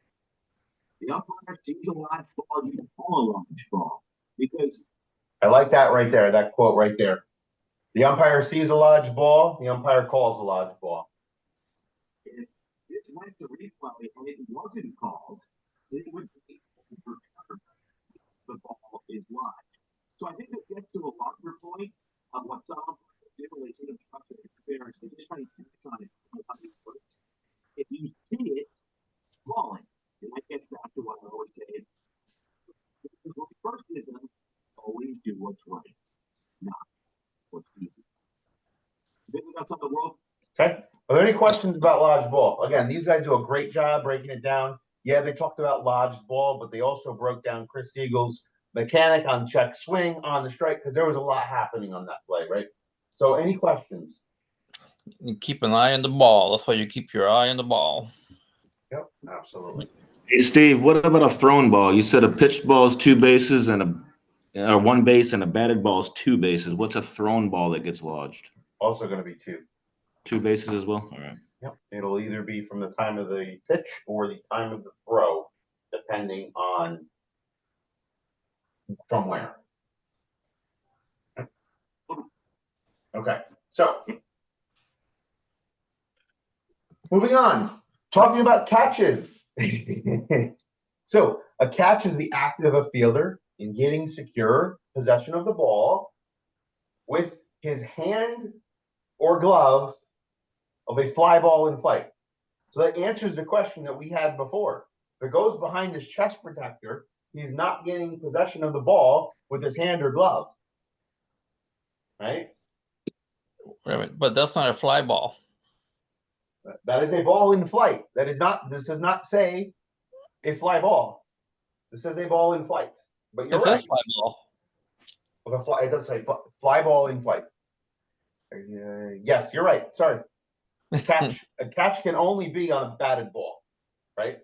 The umpire sees a large ball, you can call a large ball because I like that right there, that quote right there. The umpire sees a large ball, the umpire calls a large ball. if this went to replay and it wasn't called, it would be overturned. The ball is live. So I think it gets to a larger point of what some umpires do. They see the interference. They just try to fix on it. If you see it falling, and that gets back to what I always say. When we first did them, always do what's right, not what's easy. You think we got something wrong? Okay. Are there any questions about lodged ball? Again, these guys do a great job breaking it down. Yeah, they talked about lodged ball, but they also broke down Chris Siegel's mechanic on check swing on the strike because there was a lot happening on that play, right? So any questions? You keep an eye on the ball. That's why you keep your eye on the ball. Yep, absolutely. Hey, Steve, what about a thrown ball? You said a pitched ball is 2 bases and or 1 base, and a batted ball is 2 bases. What's a thrown ball that gets lodged? Also going to be 2. 2 bases as well? All right. Yep. It'll either be from the time of the pitch or the time of the throw, depending on from where. Okay. So moving on, talking about catches. So a catch is the act of a fielder in getting secure possession of the ball with his hand or glove of a fly ball in flight. So that answers the question that we had before. If it goes behind his chest protector, he's not getting possession of the ball with his hand or glove. Right? But that's not a fly ball. That is a ball in flight. That is not, this does not say a fly ball. This says a ball in flight. But you're right. It says fly ball. Of a fly, it does say fly ball in flight. Yes, you're right. Sorry. A catch can only be on a batted ball, right?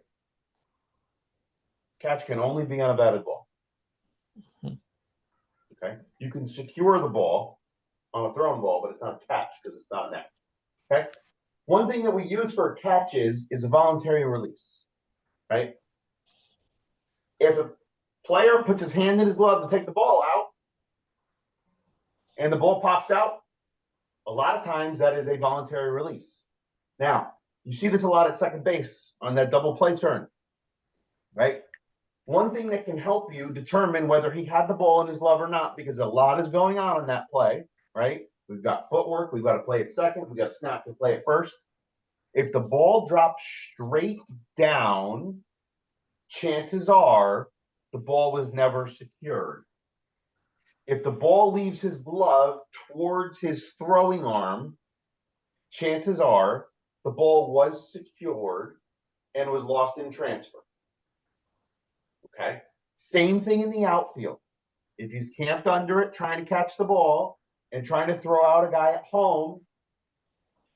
Catch can only be on a batted ball. Okay. You can secure the ball on a thrown ball, but it's not a catch because it's not net. Okay. One thing that we use for catches is a voluntary release, right? If a player puts his hand in his glove to take the ball out and the ball pops out, a lot of times that is a voluntary release. Now, you see this a lot at second base on that double play turn, right? One thing that can help you determine whether he had the ball in his glove or not, because a lot is going on in that play, right? We've got footwork, we've got to play it second, we've got to snap to play it first. If the ball drops straight down, chances are the ball was never secured. If the ball leaves his glove towards his throwing arm, chances are the ball was secured and was lost in transfer. Okay. Same thing in the outfield. If he's camped under it, trying to catch the ball and trying to throw out a guy at home,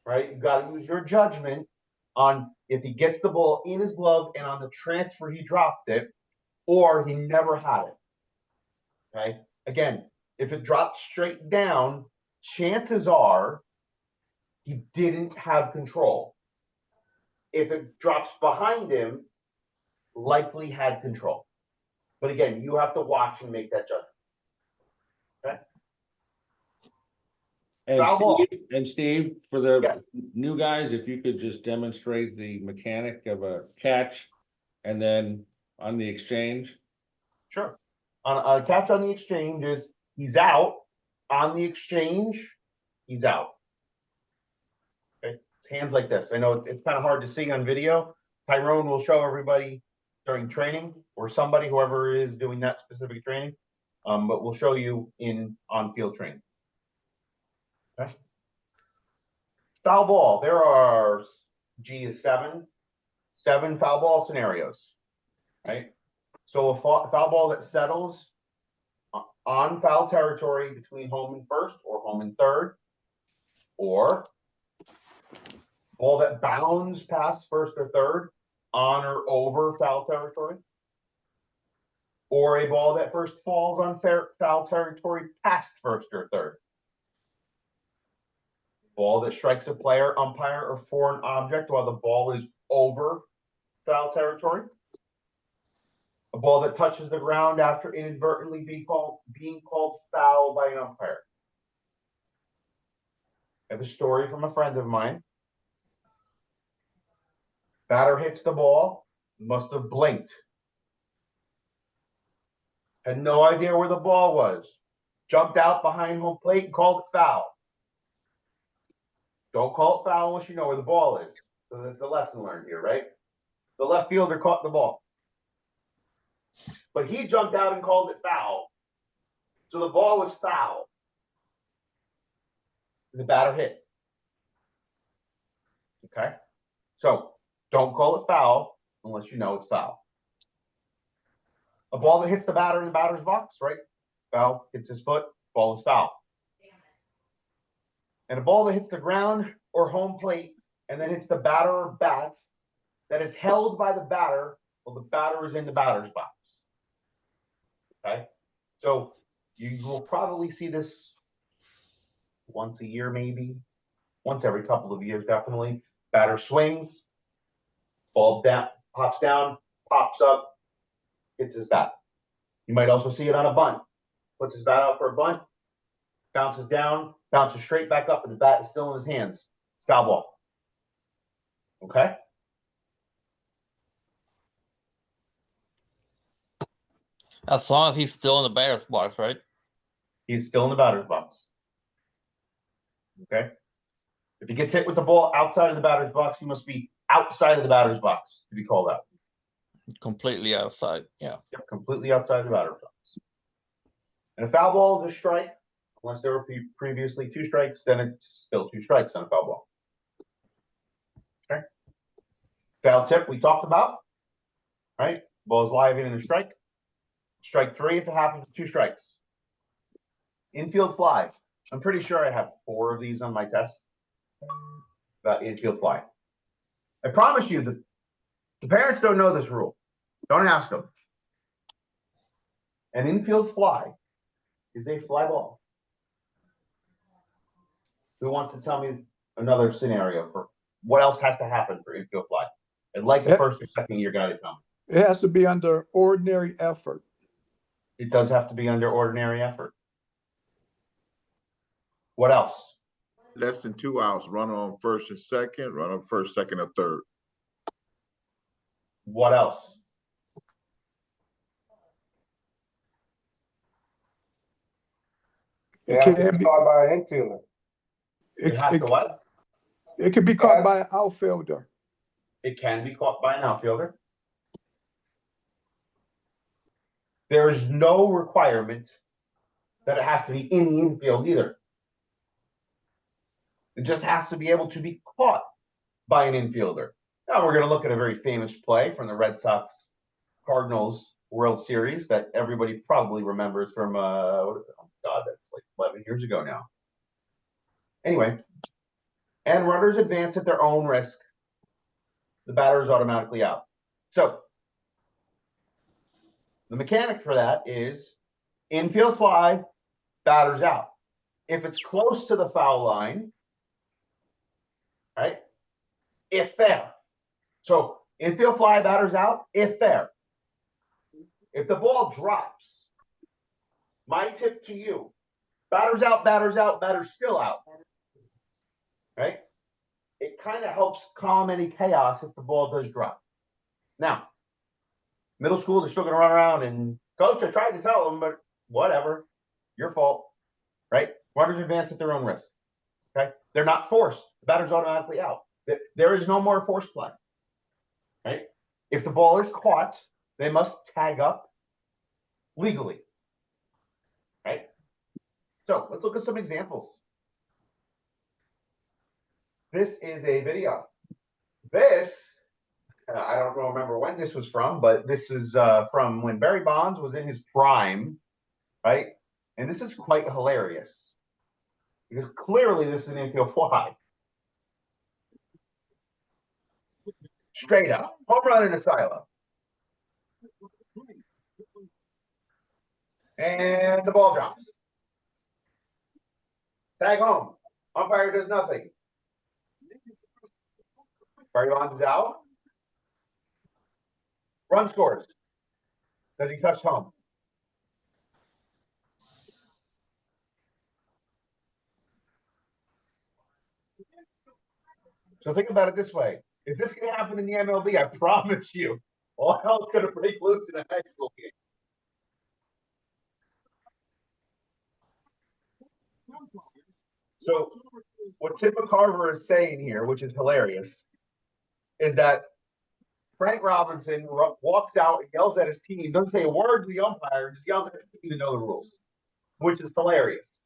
right? You got to use your judgment on if he gets the ball in his glove and on the transfer he dropped it, or he never had it. Okay. Again, if it drops straight down, chances are he didn't have control. If it drops behind him, likely had control. But again, you have to watch and make that judgment. Okay. And Foul ball. Steve, for the Yes. new guys, if you could just demonstrate the mechanic of a catch and then on the exchange. Sure. On a catch on the exchange is he's out. On the exchange, he's out. Okay. It's hands like this. I know it's kind of hard to see on video. Tyrone will show everybody during training, or somebody, whoever is doing that specific training. But we'll show you in on-field training. Okay. Foul ball. There are G is seven foul ball scenarios. Right. So a foul ball that settles on foul territory between home and first or home and third, or ball that bounds past first or third on or over foul territory, or a ball that first falls on foul territory past first or third. Ball that strikes a player, umpire, or foreign object while the ball is over foul territory. A ball that touches the ground after inadvertently being called foul by an umpire. I have a story from a friend of mine. Batter hits the ball, must have blinked. Had no idea where the ball was. Jumped out behind home plate and called it foul. Don't call it foul unless you know where the ball is. So that's a lesson learned here, right? The left fielder caught the ball. But he jumped out and called it foul. So the ball was foul. The batter hit. Okay? So don't call it foul unless you know it's foul. A ball that hits the batter in the batter's box, right? Foul, hits his foot, ball is foul. And a ball that hits the ground or home plate and then hits the batter or bat that is held by the batter, well, the batter is in the batter's box. Okay? So you will probably see this once a year, maybe. Once every couple of years, definitely. Batter swings, ball down, pops down, pops up, hits his bat. You might also see it on a bunt. Puts his bat out for a bunt, bounces down, bounces straight back up, and the bat is still in his hands. It's foul ball. Okay? As long as he's still in the batter's box, right? He's still in the batter's box. Okay? If he gets hit with the ball outside of the batter's box, he must be outside of the batter's box to be called out. Completely outside. Yeah. Yep, completely outside the batter's box. And a foul ball is a strike. Unless there were previously 2 strikes, then it's still 2 strikes on a foul ball. Okay. Foul tip we talked about. Right? Ball's live in a strike. Strike 3 if it happens with 2 strikes. Infield fly. I'm pretty sure I have 4 of these on my test about infield fly. I promise you that the parents don't know this rule. Don't ask them. An infield fly is a fly ball. Who wants to tell me another scenario for what else has to happen for infield fly? And like the first or second year guy to tell me. It has to be under ordinary effort. It does have to be under ordinary effort. What else? Less than 2 outs, runner on first and second, runner on first, second, or third. What else? It can't be caught by an infielder. It has to what? It can be caught by an outfielder. It can be caught by an outfielder. There is no requirement that it has to be in the infield either. It just has to be able to be caught by an infielder. Now we're going to look at a very famous play from the Red Sox Cardinals World Series that everybody probably remembers from, oh God, that's like 11 years ago now. Anyway, and runners advance at their own risk. The batter is automatically out. So the mechanic for that is infield fly, batter's out. If it's close to the foul line, right, if fair. So infield fly, batter's out, if fair. If the ball drops, my tip to you, batter's out, batter's still out, right? It kind of helps calm any chaos if the ball does drop. Now, middle school, they're still going to run around and, coach, I tried to tell them, but whatever, your fault, right? Runners advance at their own risk, okay? They're not forced. The batter's automatically out. There is no more force play, right? If the ball is caught, they must tag up legally, right? So let's look at some examples. This is a video. This, I don't remember when this was from, but this is from when Barry Bonds was in his prime, right? And this is quite hilarious because clearly this is an infield fly. Straight up, home run in a silo. And the ball drops. Tag home. Umpire does nothing. Barry Bonds is out. Run scores. Does he touch home? So think about it this way. If this can happen in the MLB, I promise you, all hell's going to break loose in a high school game. So what Tipper Carver is saying here, which is hilarious, is that Frank Robinson walks out and yells at his team, doesn't say a word to the umpire, just yells at his team to know the rules, which is hilarious.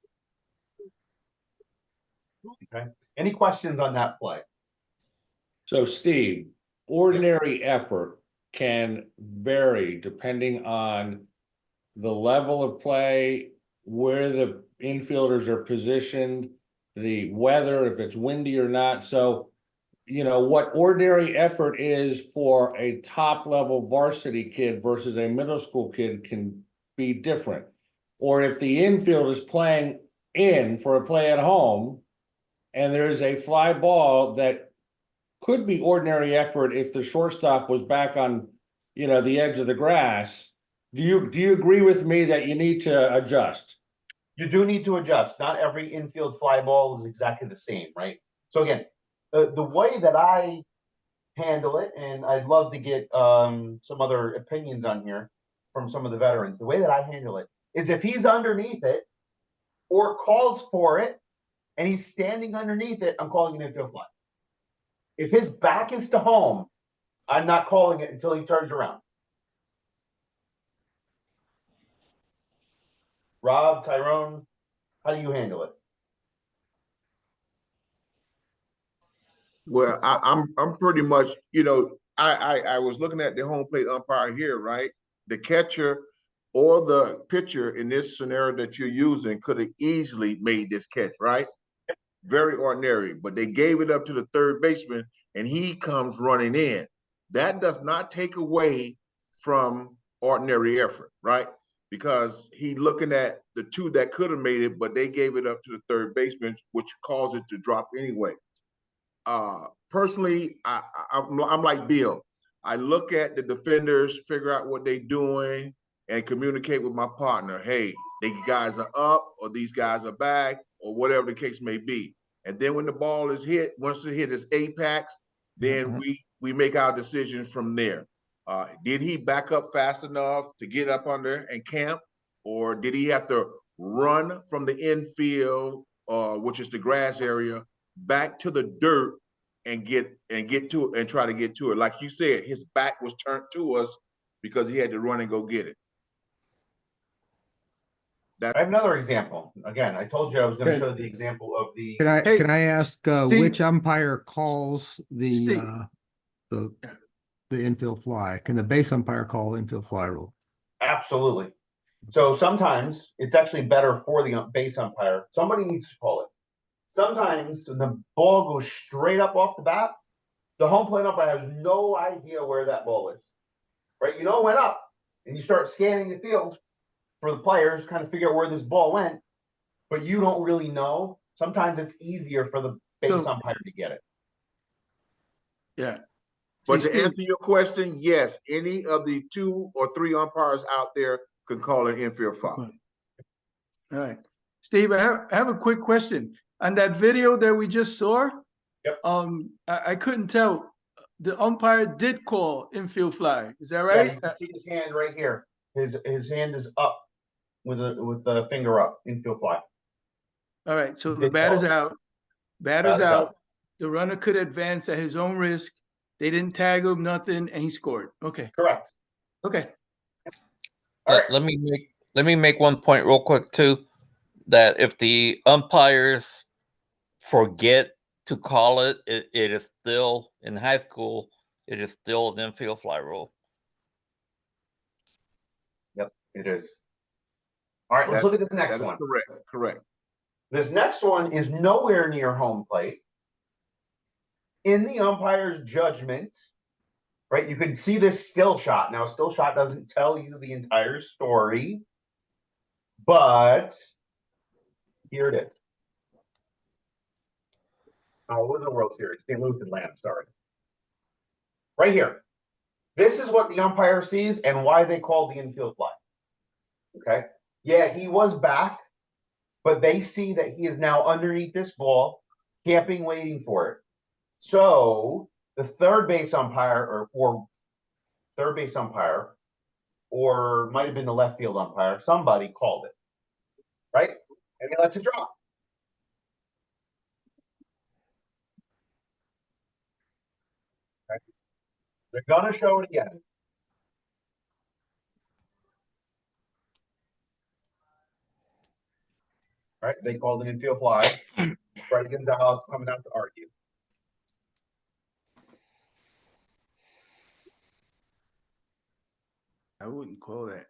Okay. Any questions on that play? So Steve, ordinary effort can vary depending on the level of play, where the infielders are positioned, the weather, if it's windy or not. So, you know, what ordinary effort is for a top level varsity kid versus a middle school kid can be different. Or if the infield is playing in for a play at home and there's a fly ball that could be ordinary effort if the shortstop was back on, you know, the edge of the grass. Do you agree with me that you need to adjust? You do need to adjust. Not every infield fly ball is exactly the same, right? So again, the way that I handle it, and I'd love to get some other opinions on here from some of the veterans. The way that I handle it is if he's underneath it or calls for it and he's standing underneath it, I'm calling an infield fly. If his back is to home, I'm not calling it until he turns around. Rob, Tyrone, how do you handle it? Well, I'm pretty much, you know, I was looking at the home plate umpire here, right? The catcher or the pitcher in this scenario that you're using could have easily made this catch, right? Very ordinary, but they gave it up to the third baseman and he comes running in. That does not take away from ordinary effort, right? Because he looking at the two that could have made it, but they gave it up to the third baseman, which caused it to drop anyway. Personally, I'm like Bill. I look at the defenders, figure out what they're doing, and communicate with my partner. Hey, these guys are up, or these guys are back, or whatever the case may be. And then when the ball is hit, once it hit its apex, then we make our decisions from there. Did he back up fast enough to get up under and camp, or did he have to run from the infield, which is the grass area, back to the dirt and get to it and try to get to it? Like you said, his back was turned to us because he had to run and go get it. I have another example. Again, I told you I was going to Okay. show the example of the. Hey, Can I ask Steve. which umpire calls Steve. the infield fly? Can the base umpire call infield fly rule? Absolutely. So sometimes it's actually better for the base umpire. Somebody needs to call it. Sometimes the ball goes straight up off the bat. The home plate umpire has no idea where that ball is, right? You know, it went up, and you start scanning the field for the players, kind of figure out where this ball went, but you don't really know. Sometimes it's easier for the base umpire to get it. Yeah. But Hey, to answer your question, yes, any of the 2 or 3 umpires out there can call an infield foul. All right. Steve, I have a quick question. On that video that we just saw, Yep. I couldn't tell. The umpire did call infield fly. Is that Yeah, right? you can see his hand right here. His hand is up with the finger up, infield fly. All right. So He the did bat call is it. out. Bat is out. The runner could advance at his own risk. They didn't tag him, nothing, and he scored. Okay. Correct. Okay. All right. Let me make one point real quick too, that if the umpires forget to call it, it is still in high school. It is still an infield fly rule. Yep, it is. All right, let's look at this next one. Correct. Correct. This next one is nowhere near home plate. In the umpire's judgment, right? You can see this still shot. Now, a still shot doesn't tell you the entire story, but here it is. Oh, we're in the World Series. St. Louis and Lamb, sorry. Right here. This is what the umpire sees and why they called the infield fly. Okay. Yeah, he was back, but they see that he is now underneath this ball, camping, waiting for it. So the third base umpire or might have been the left field umpire, somebody called it, right? And he lets it drop. Okay. They're gonna show it again. Right? They called an infield fly. Freddie Gonzalez coming out to argue. I wouldn't call that.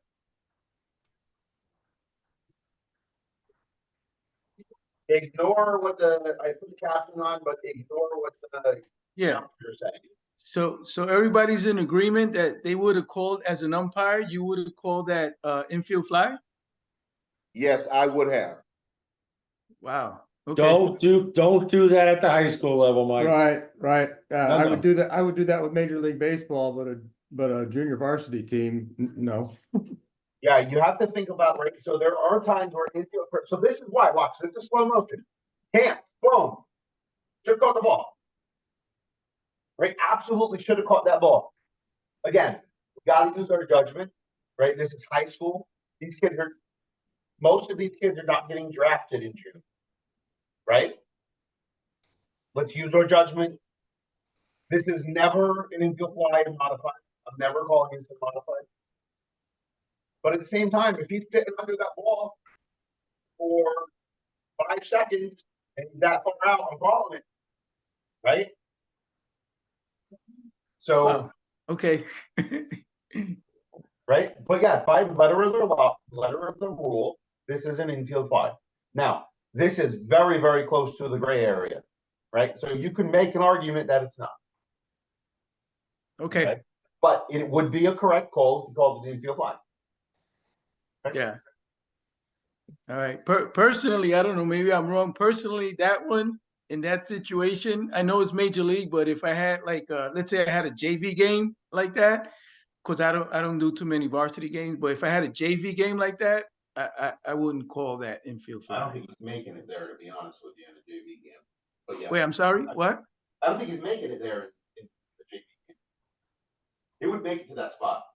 Ignore what I put the caption on, but ignore what the Yeah. you're saying. So everybody's in agreement that they would have called as an umpire, you would have called that infield fly? Yes, I would have. Wow. Okay. Don't do that at the high school level, Mike. Right. No, I no. would do that. I would do that with Major League Baseball, but a junior varsity team, no. Yeah, you have to think about, right? So there are times where infield. So this is why. Watch. This is slow motion. Can't. Boom. Should have caught the ball. Right? Absolutely should have caught that ball. Again, we got to use our judgment. Right? This is high school. Most of these kids are not getting drafted in June. Right? Let's use our judgment. This is never an infield fly and modified. I'm never calling this a modified. But at the same time, if he's sitting under that ball for 5 seconds and he's that far out, I'm calling it. Right? So, Wow. Okay. right? But yeah, by letter of the rule, this is an infield fly. Now, this is very, very close to the gray area, right? So you can make an argument that it's not. Okay. But it would be a correct call if you called it an infield fly. Okay? Yeah. All right. Personally, I don't know, maybe I'm wrong. Personally, that one in that situation, I know it's major league, but if I had like let's say I had a JV game like that, because I don't do too many varsity games, but if I had a JV game like that, I wouldn't call that infield I don't fly. think he's making it there, to be honest with you, in a JV game. But yeah. Wait, I'm sorry, what? I don't think he's making it there in the JV game. He would make it to that spot.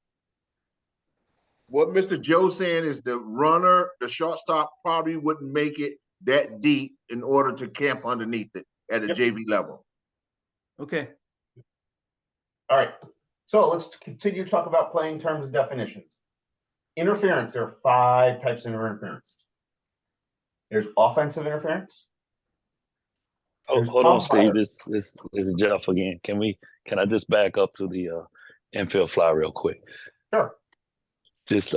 What Mr. Joe's saying is the shortstop probably wouldn't make it that deep in order to camp underneath it at a JV level. Okay. All right. So let's continue to talk about playing terms and definitions. Interference. There are 5 types of interference. There's offensive interference. There's Hold on, Steve. umpire. This is Jeff again. Can I just back up to the infield fly real quick? Sure. Just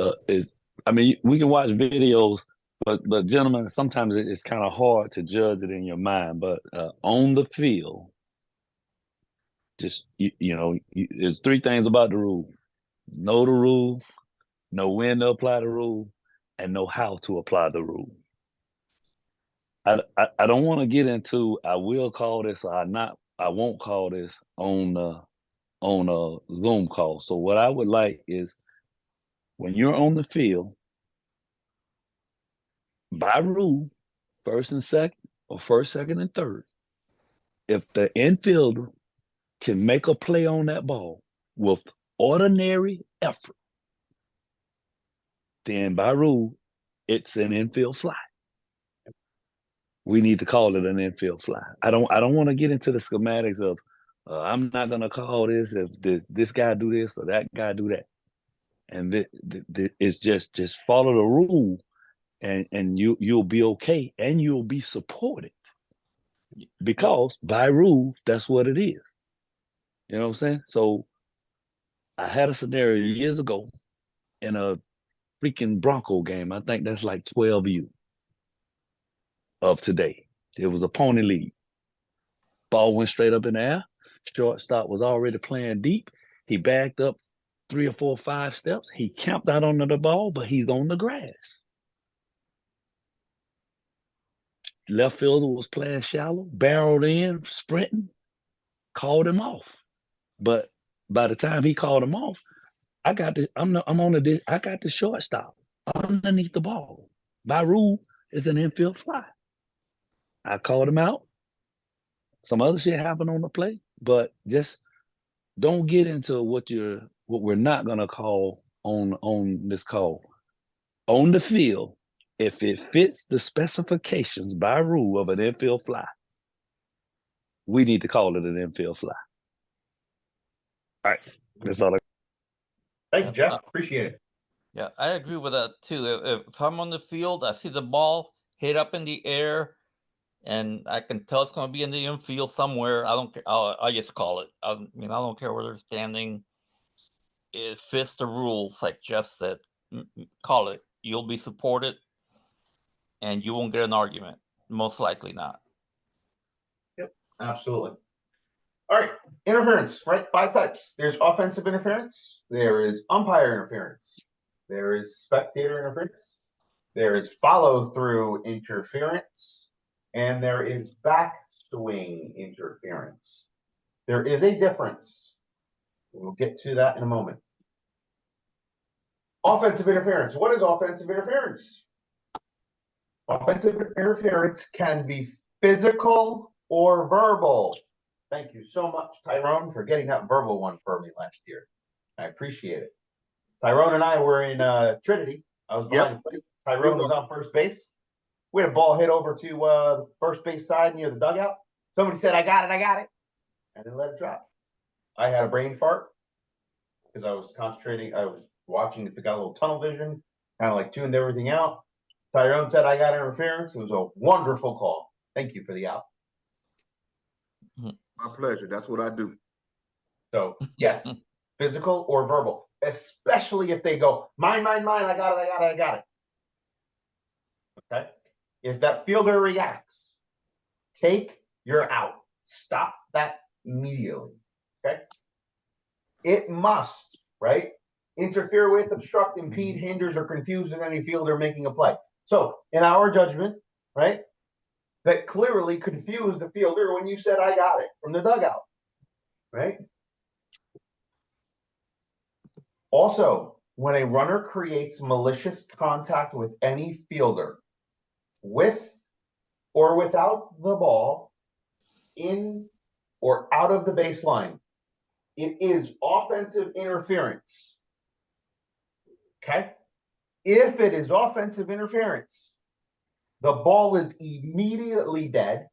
I mean, we can watch videos, but gentlemen, sometimes it's kind of hard to judge it in your mind. But on the field, just there's three things about the rule: know the rule, know when to apply the rule, and know how to apply the rule. I don't want to get into I will call this or I won't call this on a Zoom call. So what I would like is when you're on the field, by rule, first and second, or first, second, and third, if the infielder can make a play on that ball with ordinary effort, then by rule, it's an infield fly. We need to call it an infield fly. I don't want to get into the schematics of I'm not gonna call this if this guy do this or that guy do that, and it's just follow the rule, and you'll be okay and you'll be supported because by rule that's what it is. You know what I'm saying? So I had a scenario years ago in a freaking Bronco game. I think that's like 12U of today. It was a pony league. Ball went straight up in the air. Shortstop was already playing deep. He backed up 3 or 4 or 5 steps. He camped out under the ball, but he's on the grass. Left fielder was playing shallow, barreled in, sprinting, called him off. But by the time he called him off, I got the shortstop underneath the ball. By rule, it's an infield fly. I called him out. Some other shit happened on the play, but just don't get into what we're not gonna call on this call. On the field, if it fits the specifications by rule of an infield fly, we need to call it an infield fly. All right, that's all. Thank you, Jeff. Appreciate it. Yeah, I agree with that too. If I'm on the field, I see the ball hit up in the air, and I can tell it's going to be in the infield somewhere. I don't care. I just call it. I mean, I don't care where they're standing. It fits the rules, like Jeff said. Call it. You'll be supported, and you won't get an argument. Most likely not. Yep, absolutely. All right, interference, right? 5 types. There's offensive interference. There is umpire interference. There is spectator interference. There is follow-through interference. And there is backswing interference. There is a difference. We'll get to that in a moment. Offensive interference. What is offensive interference? Offensive interference can be physical or verbal. Thank you so much, Tyrone, for getting that verbal one for me last year. I appreciate it. Tyrone and I were in Trinity. I was behind the plate. Tyrone was on first base. We had a ball hit over to the first base side near the dugout. Somebody said, I got it. And then let it drop. I had a brain fart because I was concentrating. I was watching if it got a little tunnel vision, kind of like tuned everything out. Tyrone said, I got interference. It was a wonderful call. Thank you for the out. My pleasure. That's what I do. So, yes, physical or verbal, especially if they go, mine, I got it. Okay. If that fielder reacts, take your out. Stop that immediately. Okay. It must, right, interfere with, obstruct, impede, hinders, or confuse any fielder making a play. So, in our judgment, right, that clearly confused the fielder when you said, I got it from the dugout, right? Also, when a runner creates malicious contact with any fielder, with or without the ball, in or out of the baseline, it is offensive interference. Okay? If it is offensive interference, the ball is immediately dead.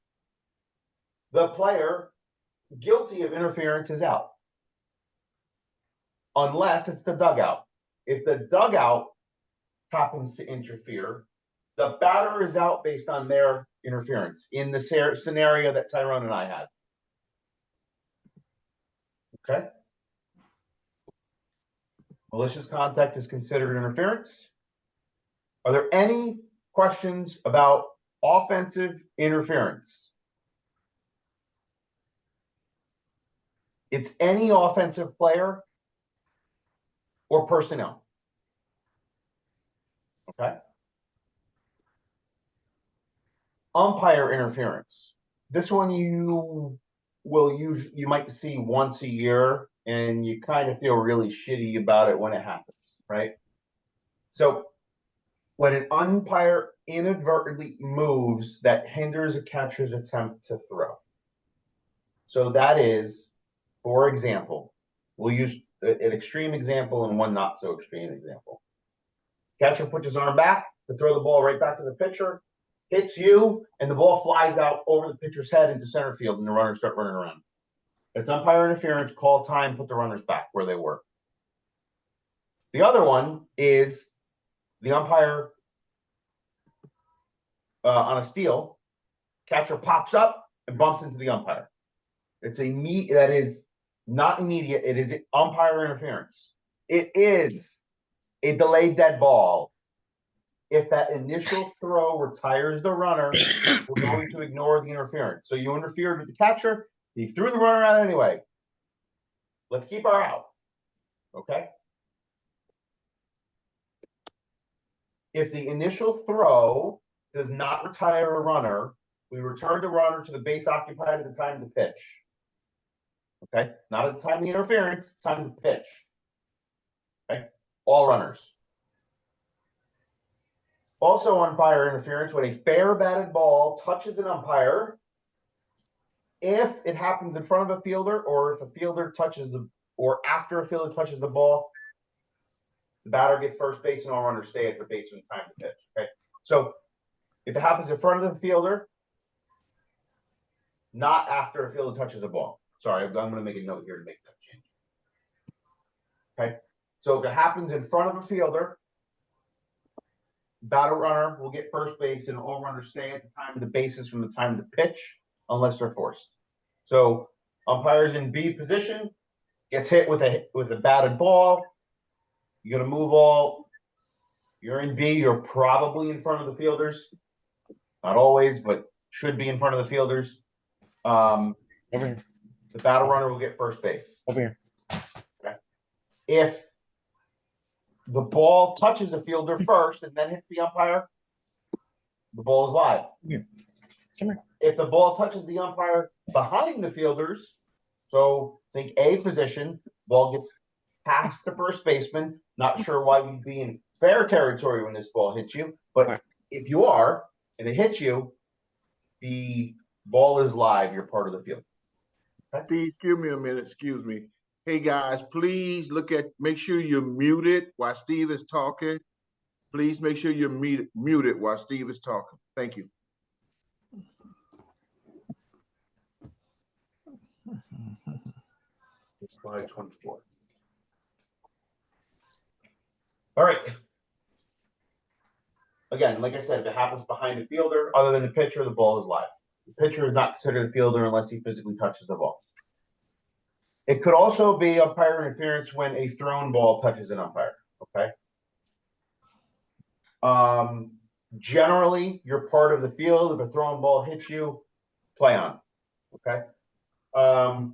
The player guilty of interference is out. Unless it's the dugout. If the dugout happens to interfere, The batter is out based on their interference in the scenario that Tyrone and I had. Okay. Malicious contact is considered interference. Are there any questions about offensive interference? It's any offensive player or personnel. Okay. Umpire interference. This one you might see once a year, and you kind of feel really shitty about it when it happens, right? So when an umpire inadvertently moves that hinders a catcher's attempt to throw. So that is, for example, we'll use an extreme example and one not so extreme example. Catcher puts his arm back to throw the ball right back to the pitcher, hits you, and the ball flies out over the pitcher's head into center field, and the runners start running around. It's umpire interference, call time, put the runners back where they were. The other one is the umpire on a steal, catcher pops up and bumps into the umpire. It's that is not immediate. It is umpire interference. It is a delayed dead ball. If that initial throw retires the runner, we're going to ignore the interference. So you interfered with the catcher. He threw the runner out anyway. Let's keep our out. Okay. If the initial throw does not retire a runner, we return the runner to the base occupied at the time of the pitch. Okay, not at the time of the interference, it's time to pitch. Okay, all runners. Also umpire interference when a fair batted ball touches an umpire, if it happens in front of a fielder or if a fielder touches or after a fielder touches the ball, the batter gets first base and all runners stay at the base in time to pitch. Okay, so if it happens in front of the fielder, not after a fielder touches a ball. Sorry, I'm going to make a note here to make that change. Okay, so if it happens in front of a fielder, batter runner will get first base and all runners stay at the time of the bases from the time of the pitch unless they're forced. So umpires in B position gets hit with a batted ball. You're going to move all. You're in B. You're probably in front of the fielders. Not always, but should be in front of the fielders. Over here. The batter runner will get first base. Over here. Okay. If the ball touches the fielder first and then hits the umpire, the ball is live. Here. Come here. If the ball touches the umpire behind the fielders, so think A position, ball gets past the first baseman. Not sure why you'd be in fair territory when this ball hits you, but if you are and it hits you, the ball is live. You're part of the field. Okay. Steve, give me a minute. Excuse me. Hey guys, please make sure you're muted while Steve is talking. Please make sure you're muted while Steve is talking. Thank you. Slide 24. All right. Again, like I said, if it happens behind the fielder, other than the pitcher, the ball is live. The pitcher is not considered a fielder unless he physically touches the ball. It could also be umpire interference when a thrown ball touches an umpire. Okay. Generally, you're part of the field. If a thrown ball hits you, play on. Okay.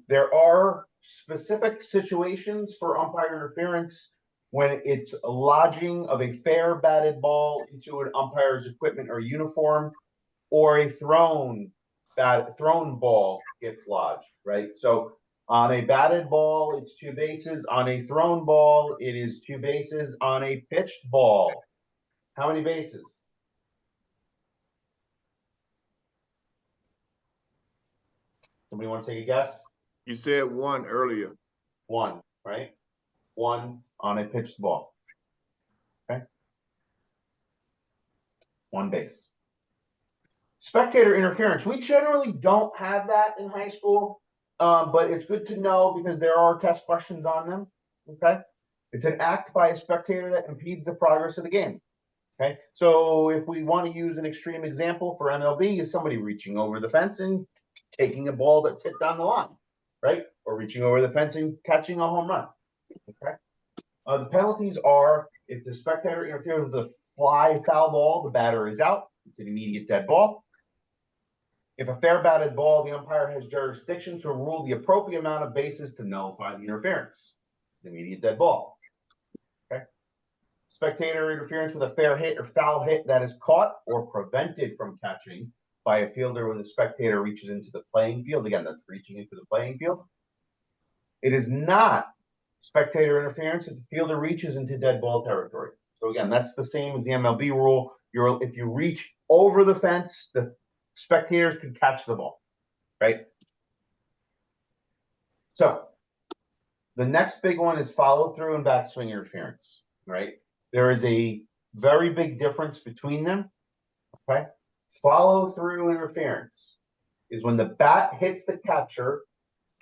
There are specific situations for umpire interference when it's a lodging of a fair batted ball into an umpire's equipment or uniform, or a thrown ball gets lodged, right? So on a batted ball, it's 2 bases. On a thrown ball, it is 2 bases. On a pitched ball, how many bases? Somebody want to take a guess? You said 1 earlier. 1, right? 1 on a pitched ball. Okay. 1 base. Spectator interference. We generally don't have that in high school, but it's good to know because there are test questions on them. Okay. It's an act by a spectator that impedes the progress of the game. Okay, so if we want to use an extreme example for MLB, is somebody reaching over the fence and taking a ball that's hit down the line, right? Or reaching over the fence and catching a home run. Okay. The penalties are if the spectator interferes with the fly foul ball, the batter is out. It's an immediate dead ball. If a fair batted ball, the umpire has jurisdiction to rule the appropriate amount of bases to nullify the interference. It's an immediate dead ball. Okay. Spectator interference with a fair hit or foul hit that is caught or prevented from catching by a fielder when the spectator reaches into the playing field. Again, that's reaching into the playing field. It is not spectator interference if the fielder reaches into dead ball territory. So again, that's the same as the MLB rule. If you reach over the fence, the spectators can catch the ball, right? So the next big one is follow through and backswing interference, right? There is a very big difference between them, okay? Follow through interference is when the bat hits the catcher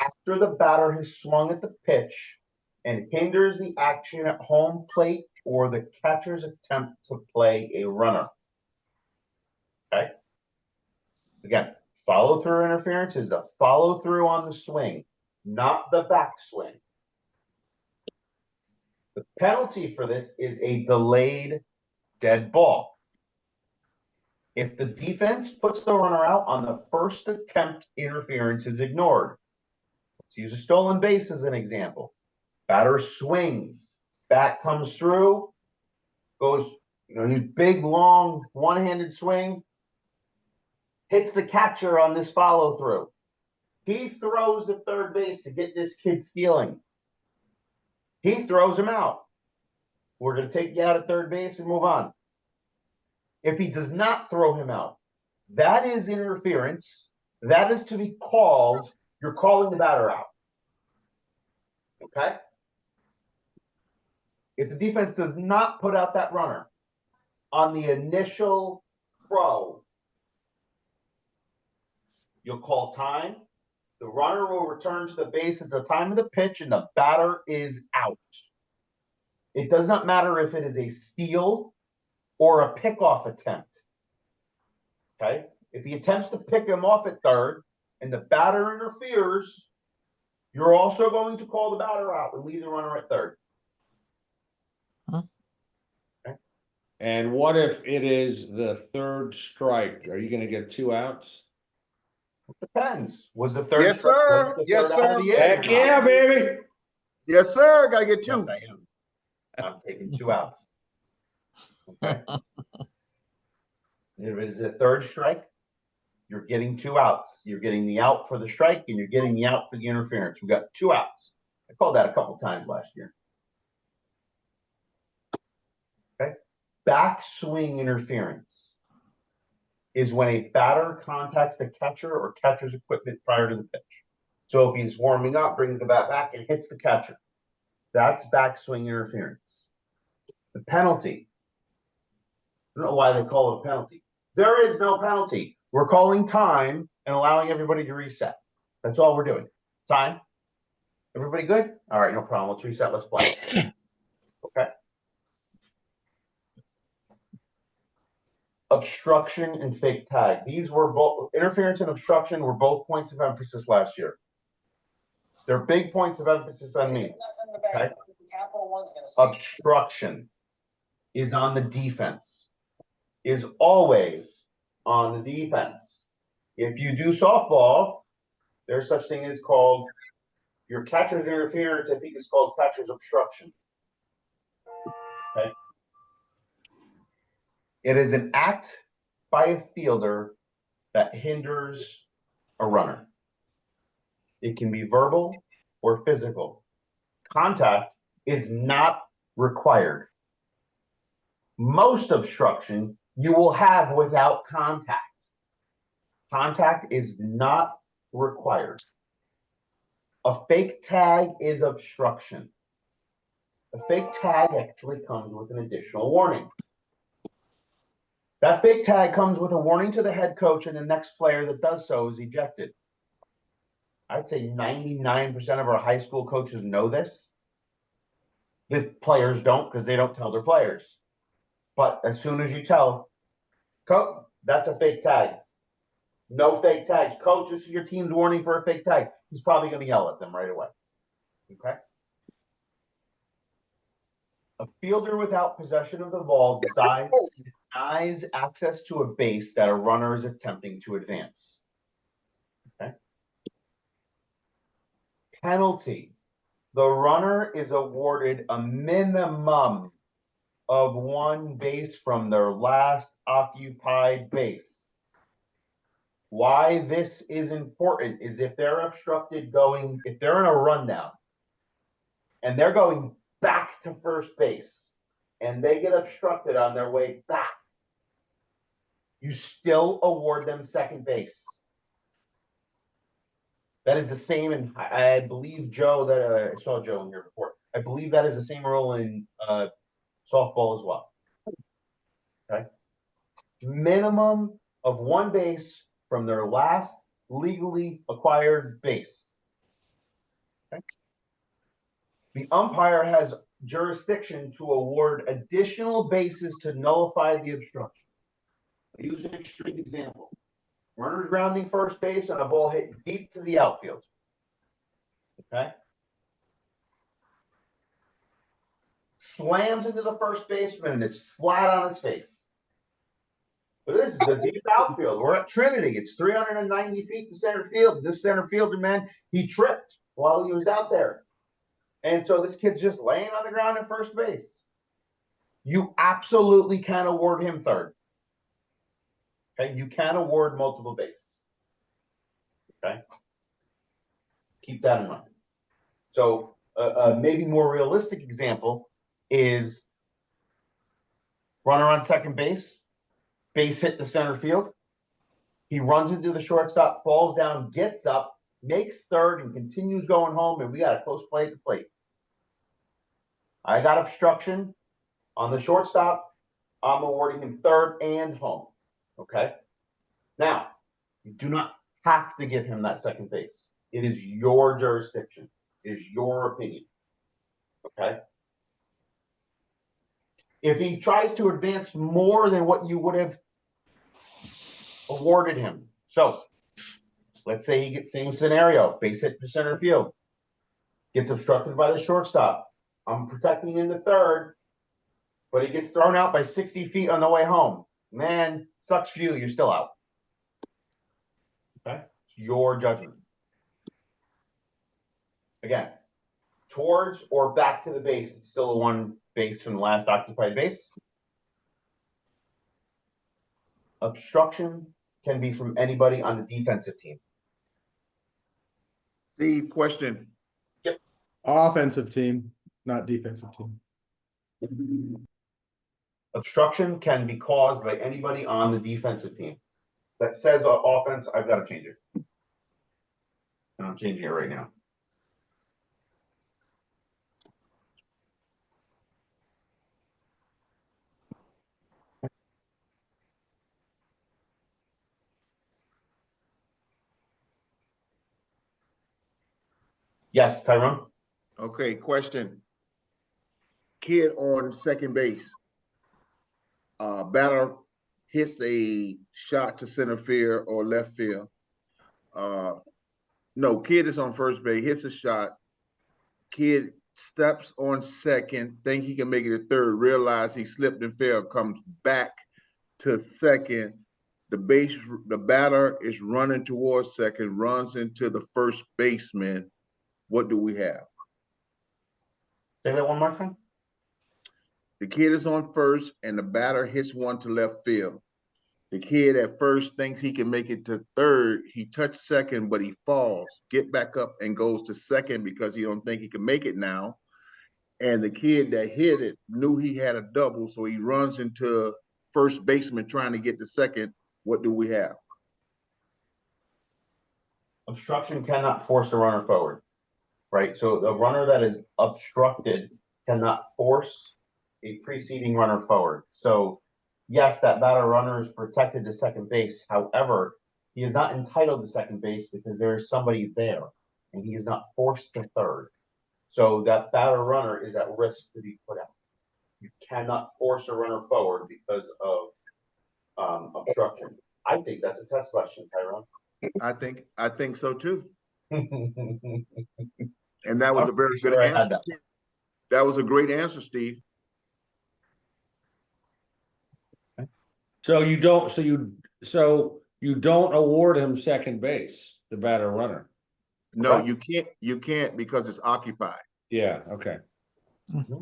after the batter has swung at the pitch and hinders the action at home plate or the catcher's attempt to play a runner. Okay. Again, follow through interference is the follow through on the swing, not the backswing. The penalty for this is a delayed dead ball. If the defense puts the runner out on the first attempt, interference is ignored. Let's use a stolen base as an example. Batter swings, bat comes through, goes, his big, long, one-handed swing, hits the catcher on this follow through. He throws to third base to get this kid stealing. He throws him out. We're going to take you out at third base and move on. If he does not throw him out, that is interference. That is to be called. You're calling the batter out. Okay? If the defense does not put out that runner on the initial throw, you'll call time. The runner will return to the base at the time of the pitch, and the batter is out. It does not matter if it is a steal or a pickoff attempt. Okay? If he attempts to pick him off at third and the batter interferes, you're also going to call the batter out and leave the runner at third. Okay? And what if it is the third strike? Are you going to get 2 outs? Depends. Was the third? Yes, sir. Yes, sir. Heck yeah, baby. Yes, sir. Gotta get 2. Yes, I am. I'm taking 2 outs. Okay. If it is a third strike, you're getting 2 outs. You're getting the out for the strike, and you're getting the out for the interference. We got 2 outs. I called that a couple times last year. Okay. Backswing interference is when a batter contacts the catcher or catcher's equipment prior to the pitch. So if he's warming up, brings the bat back and hits the catcher, that's backswing interference. The penalty, I don't know why they call it a penalty. There is no penalty. We're calling time and allowing everybody to reset. That's all we're doing. Time. Everybody good? All right, no problem. Let's reset. Let's play. Okay. Obstruction and fake tag. These were both, interference and obstruction were both points of emphasis last year. They're big points of emphasis on me. Okay. Obstruction is on the defense, is always on the defense. If you do softball, there's such thing as called your catcher's interference, I think is called catcher's obstruction. Okay. It is an act by a fielder that hinders a runner. It can be verbal or physical. Contact is not required. Most obstruction you will have without contact. Contact is not required. A fake tag is obstruction. A fake tag actually comes with an additional warning. That fake tag comes with a warning to the head coach, and the next player that does so is ejected. I'd say 99% of our high school coaches know this. The players don't, because they don't tell their players. But as soon as you tell, coach, that's a fake tag. No fake tags. Coach, this is your team's warning for a fake tag. He's probably going to yell at them right away. Okay. A fielder without possession of the ball denies access to a base that a runner is attempting to advance. Okay. Penalty. The runner is awarded a minimum of 1 base from their last occupied base. Why this is important is if they're obstructed if they're in a rundown and they're going back to first base and they get obstructed on their way back, you still award them second base. That is the same, and I believe, Joe, that I saw Joe in your report. I believe that is the same rule in softball as well. Okay. Minimum of 1 base from their last legally acquired base. Okay. The umpire has jurisdiction to award additional bases to nullify the obstruction. I'll use an extreme example. Runners rounding first base and a ball hit deep to the outfield. Okay. Slams into the first baseman and is flat on his face. But this is the deep outfield. We're at Trinity. It's 390 feet to center field. This center fielder, man, he tripped while he was out there. And so this kid's just laying on the ground at first base. You absolutely can award him third. Okay, you can award multiple bases. Okay, keep that in mind. So a maybe more realistic example is runner on second base, base hit the center field. He runs into the shortstop, falls down, gets up, makes third, and continues going home, and we got a close play at the plate. I got obstruction on the shortstop. I'm awarding him third and home. Okay. Now, you do not have to give him that second base. It is your jurisdiction. It is your opinion. Okay. If he tries to advance more than what you would have awarded him. So let's say he gets same scenario, base hit to center field, gets obstructed by the shortstop. I'm protecting him to third, but he gets thrown out by 60 feet on the way home. Man, sucks for you. You're still out. Okay? It's your judgment. Again, towards or back to the base, it's still a 1 base from the last occupied base. Obstruction can be from anybody on the defensive team. Steve, question. Yep. Offensive team, not defensive team. Obstruction can be caused by anybody on the defensive team. That says offense, I've got to change it. And I'm changing it right now. Yes, Tyrone. Okay, question. Kid on second base. Batter hits a shot to center field or left field. No, kid is on first base, hits a shot. Kid steps on second, think he can make it to third, realize he slipped and fell, comes back to second. The batter is running towards second, runs into the first baseman. What do we have? Say that one more time. The kid is on first and the batter hits one to left field. The kid at first thinks he can make it to third. He touched second, but he falls, get back up and goes to second because he don't think he can make it now. And the kid that hit it knew he had a double, so he runs into first baseman trying to get to second. What do we have? Obstruction cannot force a runner forward, right? So the runner that is obstructed cannot force a preceding runner forward. So yes, that batter runner is protected to second base. However, he is not entitled to second base because there is somebody there and he is not forced to third. So that batter runner is at risk to be put out. You cannot force a runner forward because of obstruction. I think that's a test question, Tyrone. I think so too. And that was a very good answer. That was a great answer, Steve. So you don't, you don't award him second base, the batter runner. No, you can't because it's occupied. Yeah, okay.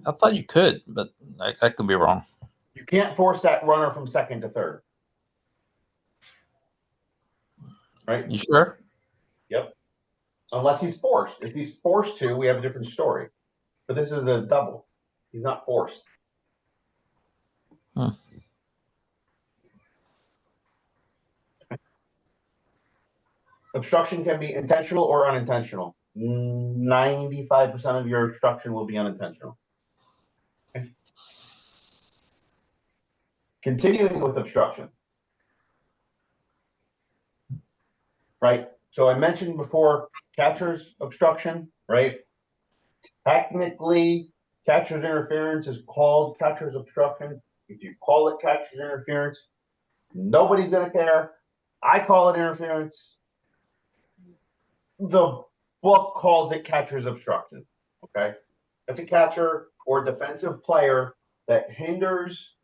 I thought you could, but I could be wrong. You can't force that runner from second to third. Right? You sure? Yep. Unless he's forced. If he's forced to, we have a different story. But this is a double. He's not forced. Huh. Obstruction can be intentional or unintentional. 95% of your obstruction will be unintentional. Okay. Continuing with obstruction. Right? So I mentioned before catcher's obstruction, right? Technically, catcher's interference is called catcher's obstruction. If you call it catcher's interference, nobody's going to care. I call it interference. The book calls it catcher's obstruction. Okay? That's a catcher or defensive player that hinders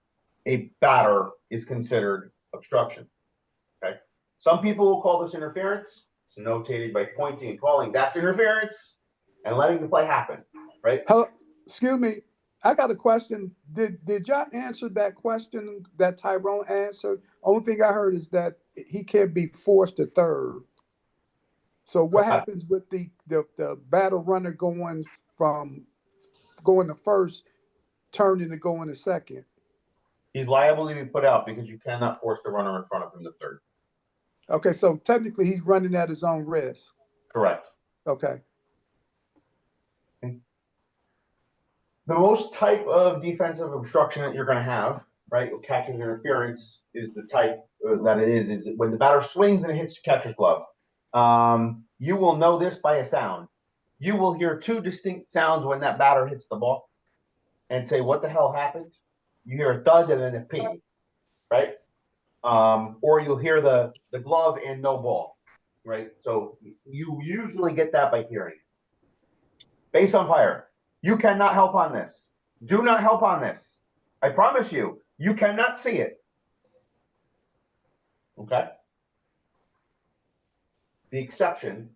a batter is considered obstruction. Okay? Some people will call this interference. It's notated by pointing and calling. That's interference and letting the play happen. Right? Hello, excuse me. I got a question. Did y'all answer that question that Tyrone answered? Only thing I heard is that he can't be forced to third. So what happens with the batter runner going to first, turning to going to second? He's liable to be put out because you cannot force the runner in front of him to third. Okay, so technically he's running at his own risk. Correct. Okay. The most type of defensive obstruction that you're going to have, right, with catcher's interference is the type that it is when the batter swings and it hits the catcher's glove. You will know this by a sound. You will hear two distinct sounds when that batter hits the ball and say, what the hell happened? You hear a thud and then a ping, right? Or you'll hear the glove and no ball, right? So you usually get that by hearing. Base umpire, you cannot help on this. Do not help on this. I promise you, you cannot see it. Okay? The exception,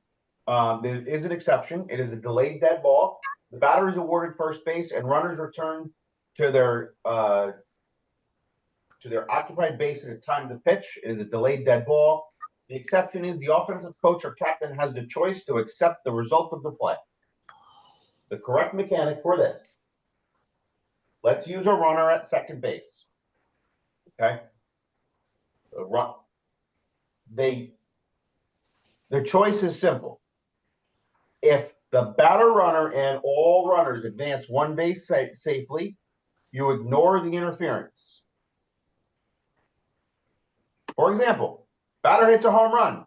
there is an exception. It is a delayed dead ball. The batter is awarded first base and runners return to their occupied base at the time of the pitch. It is a delayed dead ball. The exception is the offensive coach or captain has the choice to accept the result of the play. The correct mechanic for this. Let's use a runner at second base. Okay? The choice is simple. If the batter runner and all runners advance one base safely, you ignore the interference. For example, batter hits a home run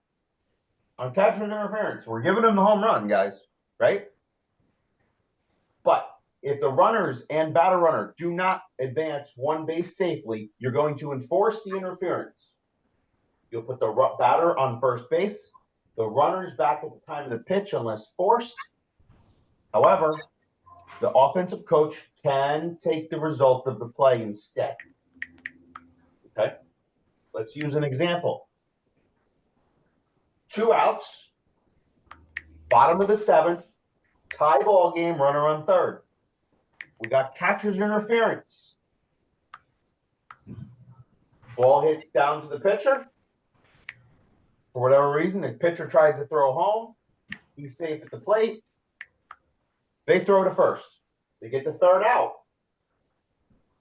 on catcher's interference. We're giving him the home run, guys, right? But if the runners and batter runner do not advance one base safely, you're going to enforce the interference. You'll put the batter on first base, the runners back at the time of the pitch unless forced. However, the offensive coach can take the result of the play instead. Okay? Let's use an example. 2 outs, bottom of the 7th, tie ball game, runner on third. We got catcher's interference. Ball hits down to the pitcher. For whatever reason, the pitcher tries to throw home. He's safe at the plate. They throw to first. They get the third out.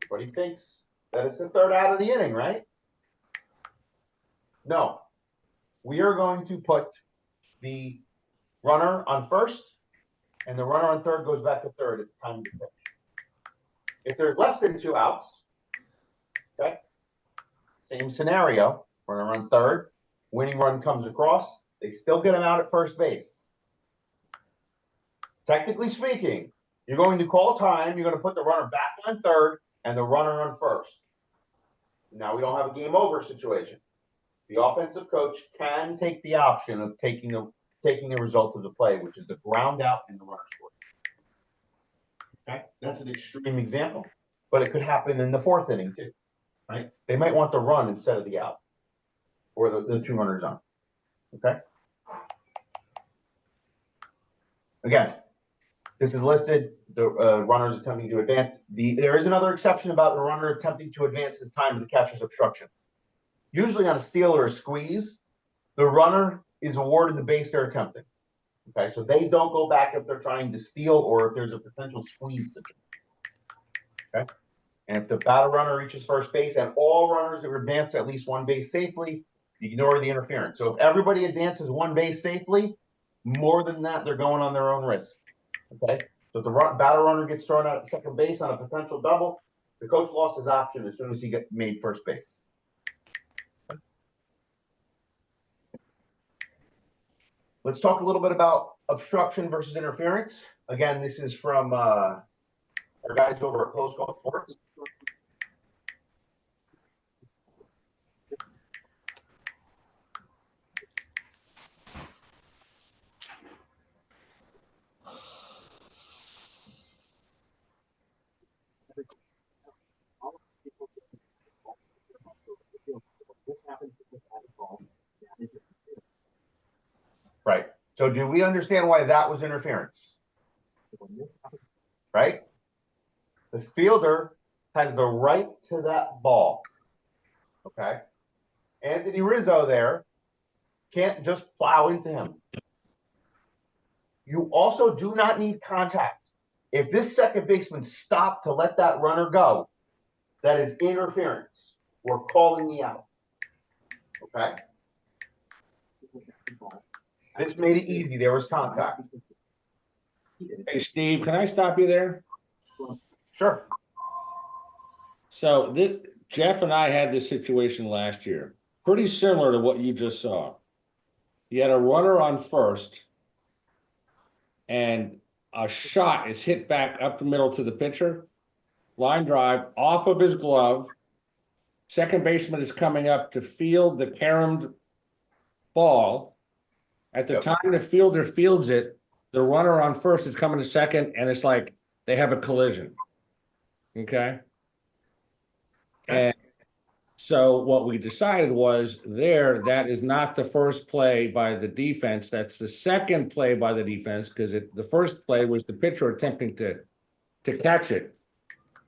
Everybody thinks that it's the third out of the inning, right? No. We are going to put the runner on first, and the runner on third goes back to third at the time of the pitch. If there's less than 2 outs, okay, same scenario, runner on third, winning run comes across, they still get him out at first base. Technically speaking, you're going to call time, you're going to put the runner back on third, and the runner on first. Now we don't have a game over situation. The offensive coach can take the option of taking the result of the play, which is the ground out and the runner score. Okay, that's an extreme example, but it could happen in the fourth inning too, right? They might want the run instead of the out, or the two runners on. Okay. Again, this is listed. The runners attempting to advance. There is another exception about the runner attempting to advance in time of the catcher's obstruction. Usually on a steal or a squeeze, the runner is awarded the base they're attempting. Okay, so they don't go back if they're trying to steal or if there's a potential squeeze situation. Okay, and if the batter runner reaches first base and all runners have advanced at least one base safely, ignore the interference. So if everybody advances one base safely, more than that, they're going on their own risk. Okay, so if the batter runner gets thrown out at second base on a potential double, the coach lost his option as soon as he made first base. Let's talk a little bit about obstruction versus interference. Again, this is from our guys over at Close Call Sports. Right. So do we understand why that was interference? Right? The fielder has the right to that ball. Okay. Anthony Rizzo there can't just plow into him. You also do not need contact. If this second baseman stopped to let that runner go, that is interference. We're calling the out. Okay. This made it easy. There was contact. Hey, Steve, can I stop you there? Sure. So Jeff and I had this situation last year, pretty similar to what you just saw. He had a runner on first, and a shot is hit back up the middle to the pitcher. Line drive off of his glove. Second baseman is coming up to field the caromed ball. At the time the fielder fields it, the runner on first is coming to second, and it's like they have a collision. Okay. And so what we decided was that is not the first play by the defense. That's the second play by the defense, because the first play was the pitcher attempting to catch it.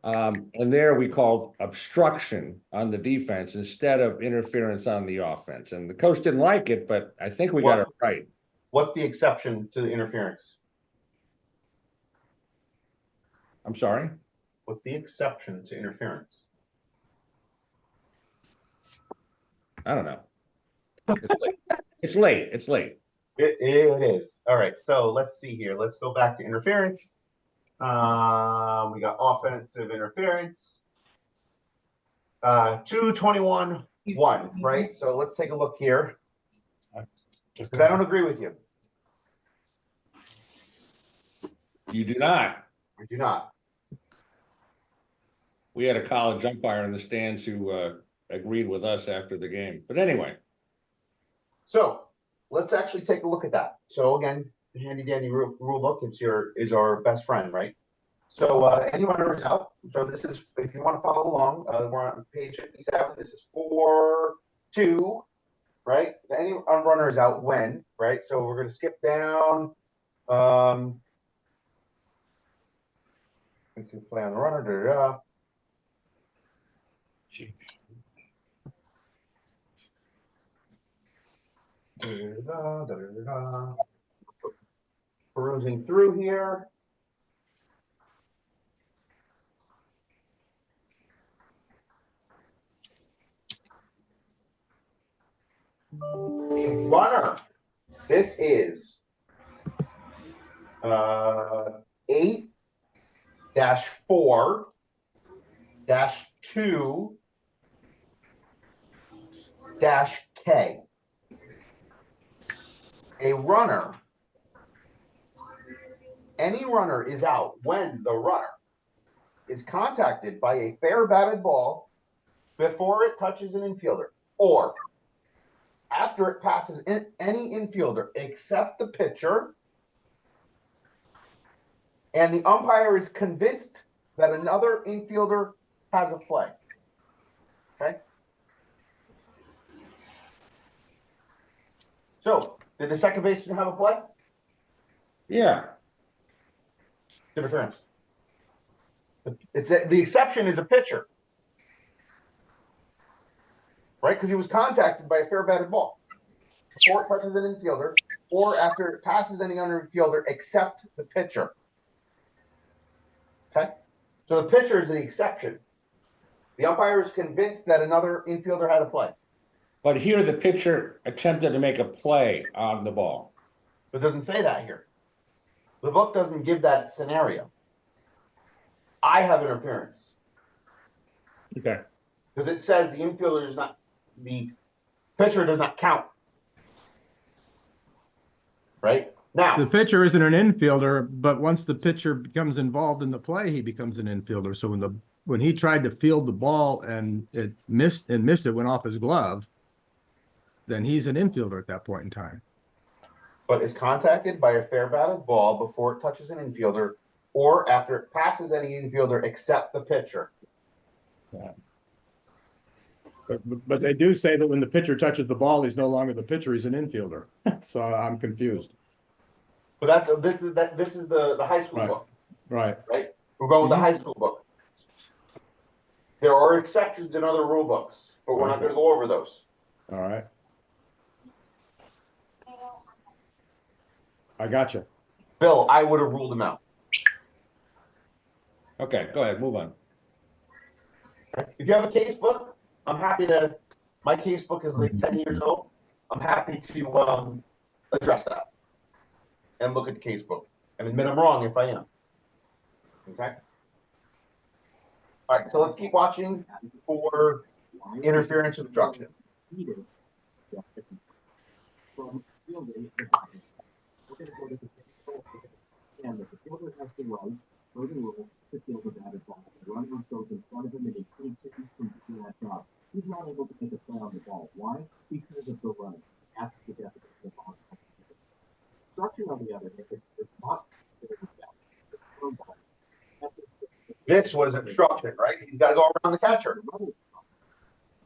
And there we called obstruction on the defense instead of interference on the offense. And the coach didn't like it, but I think we got it right. What's the exception to the interference? I'm sorry? What's the exception to interference? I don't know. It's late. It's late. It is. All right. So let's see here. Let's go back to interference. We got offensive interference. 221-1, right? So let's take a look here. Because I don't agree with you. You do not. I do not. We had a college umpire in the stands who agreed with us after the game. But anyway. So let's actually take a look at that. So again, the handy dandy rule book is our best friend, right? So any runner is out. So this is, if you want to follow along, we're on page 57. This is 4-2, right? Any runner is out when, right? So we're going to skip down. We can play on the runner. Perusing through here. A runner. This is 8-4-2-K. A runner, any runner is out when the runner is contacted by a fair batted ball before it touches an infielder, or after it passes any infielder except the pitcher, and the umpire is convinced that another infielder has a play. Okay? So, did the second baseman have a play? Yeah. Interference. The exception is a pitcher, right? Because he was contacted by a fair batted ball before it touches an infielder, or after it passes any other infielder except the pitcher. Okay, so the pitcher is the exception. The umpire is convinced that another infielder had a play. But here the pitcher attempted to make a play on the ball. But it doesn't say that here. The book doesn't give that scenario. I have interference. Okay. Because it says the infielder does not, the pitcher does not count. Right? Now, The pitcher isn't an infielder, but once the pitcher becomes involved in the play, he becomes an infielder. So when he tried to field the ball and it missed it, went off his glove, then he's an infielder at that point in time. but is contacted by a fair batted ball before it touches an infielder, or after it passes any infielder except the pitcher. But they do say that when the pitcher touches the ball, he's no longer the pitcher, he's an infielder. So I'm confused. But this is the high school Right. book, Right. right? We're going with the high school book. There are exceptions in other rule books, but we're not going to go over those. All right. I got you. Bill, I would have ruled them out. Okay, go ahead, move on. If you have a case book, I'm happy to. My case book is like 10 years old. I'm happy to address that and look at the case book and admit I'm wrong if I am. Okay. All right, so let's keep watching for interference obstruction. And the fielder has to run, per the rule, to field the batted ball. The runner goes in front of him and he takes it from that job. He's not able to make a play on the ball. Why? Because of the running. That's the definition of obstruction. Obstruction, on the other hand, is not. This was obstruction, right? You got to go around the catcher.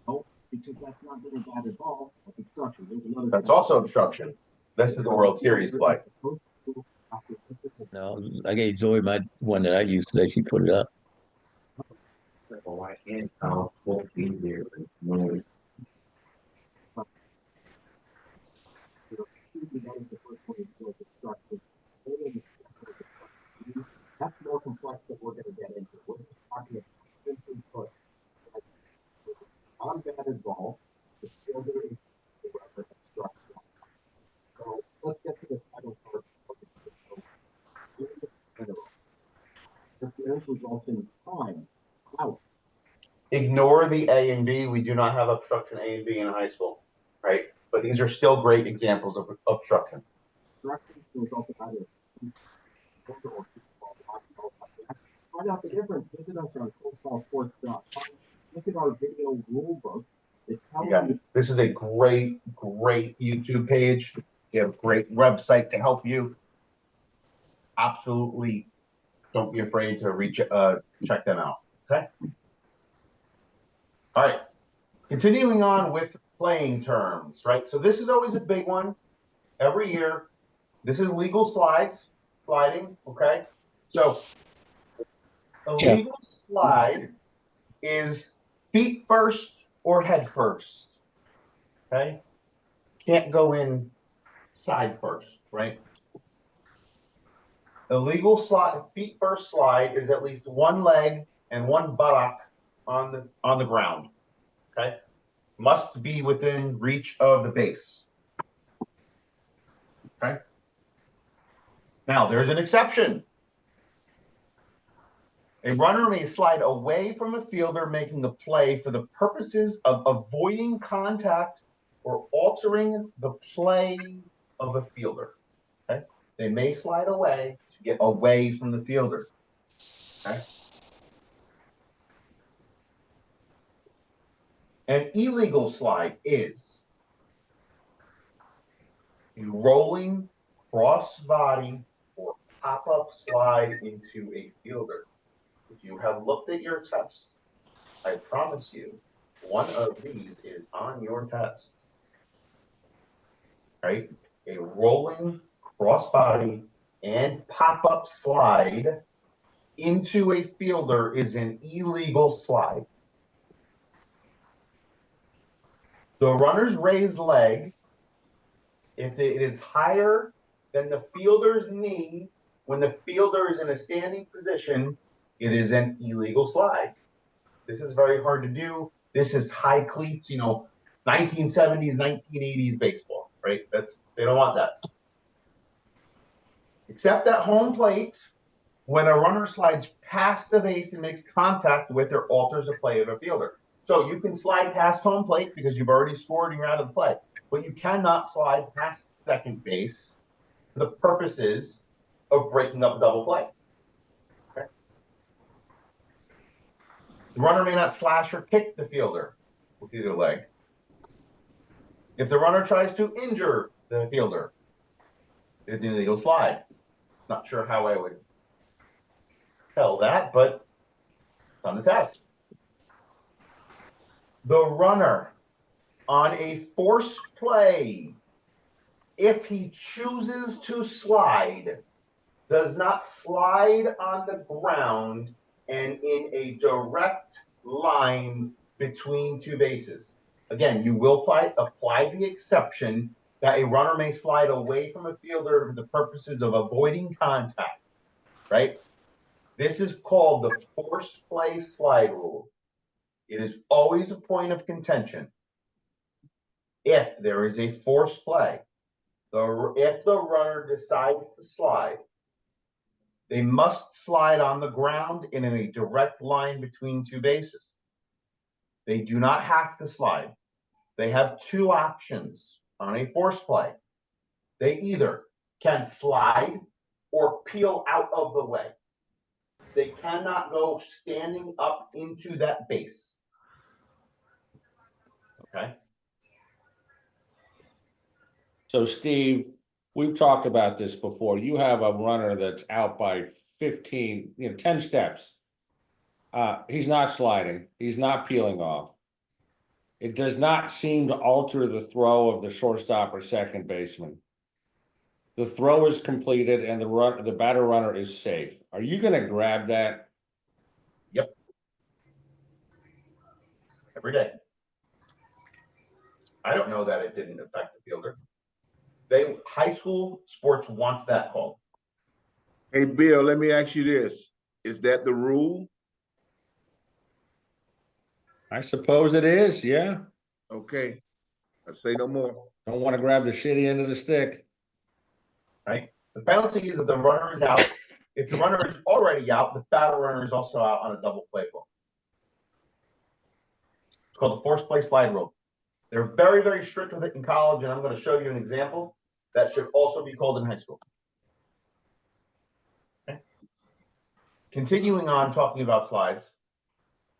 No, because that's not getting a batted ball. That's obstruction. That's also obstruction. This is the World Series play. No, I gave Zoe my one that I used today. She put it up. That's more complex that we're going to get into. We're just talking about simply put, on batted ball, the fielder is the runner obstructs that. So let's get to the title part. Interference results in time out. Ignore the A and B. We do not have obstruction A and B in high school, right? But these are still great examples of obstruction. Obstruction results in either. Find out the difference. Visit us on coldcallsports.com. Look at our video rule book. It tells you. This is a great YouTube page. You have a great website to help you. Absolutely, don't be afraid to check them out. Okay. All right. Continuing on with playing terms, right? So this is always a big one every year. This is legal sliding. Okay. So a legal slide is feet first or head first. Okay. Can't go in side first, right? A legal slide, feet first slide is at least one leg and one buttock on the ground. Okay. Must be within reach of the base. Okay. Now there's an exception. A runner may slide away from a fielder making a play for the purposes of avoiding contact or altering the play of a fielder. Okay. They may slide away to get away from the fielder. Okay. An illegal slide is a rolling cross body or pop-up slide into a fielder. If you have looked at your test, I promise you, one of these is on your test. Right? A rolling crossbody and pop-up slide into a fielder is an illegal slide. The runner's raised leg, if it is higher than the fielder's knee, when the fielder is in a standing position, it is an illegal slide. This is very hard to do. This is high cleats, 1970s, 1980s baseball, right? They don't want that. Except at home plate, when a runner slides past the base and makes contact with or alters the play of a fielder. So you can slide past home plate because you've already scored and you're out of the play, but you cannot slide past second base for the purposes of breaking up a double play. Okay. The runner may not slash or kick the fielder with either leg. If the runner tries to injure the fielder, it's an illegal slide. Not sure how I would tell that, but it's on the test. The runner on a force play, if he chooses to slide, does not slide on the ground and in a direct line between two bases. Again, you will apply the exception that a runner may slide away from a fielder for the purposes of avoiding contact, right? This is called the force play slide rule. It is always a point of contention. If there is a force play, if the runner decides to slide, they must slide on the ground and in a direct line between two bases. They do not have to slide. They have two options on a force play. They either can slide or peel out of the way. They cannot go standing up into that base. Okay. So Steve, we've talked about this before. You have a runner that's out by 15, 10 steps. He's not sliding. He's not peeling off. It does not seem to alter the throw of the shortstop or second baseman. The throw is completed and the batter runner is safe. Are you going to grab that? Yep. Every day. I don't know that it didn't affect the fielder. High school sports wants that call. Hey, Bill, let me ask you this. Is that the rule? I suppose it is, yeah. Okay. I say no more. Don't want to grab the shitty end of the stick. Right? The penalty is if the runner is out. If the runner is already out, the batter runner is also out on a double play ball. It's called the force play slide rule. They're very, very strict with it in college, and I'm going to show you an example that should also be called in high school. Okay. Continuing on talking about slides.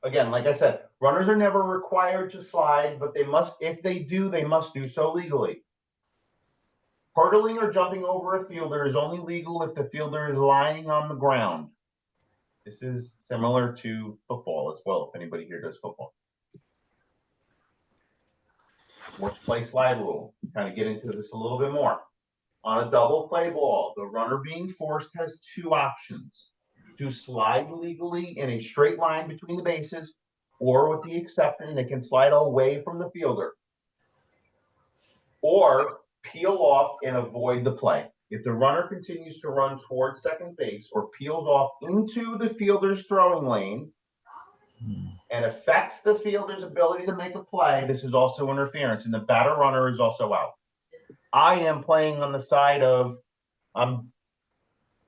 Again, like I said, runners are never required to slide, but they must, if they do, they must do so legally. Hurdling or jumping over a fielder is only legal if the fielder is lying on the ground. This is similar to football as well, if anybody here does football. Force play slide rule. Kind of get into this a little bit more. On a double play ball, the runner being forced has two options: to slide legally in a straight line between the bases, or with the exception, they can slide away from the fielder, or peel off and avoid the play. If the runner continues to run towards second base or peels off into the fielder's throwing lane and affects the fielder's ability to make a play, this is also interference, and the batter runner is also out. I am playing on the side of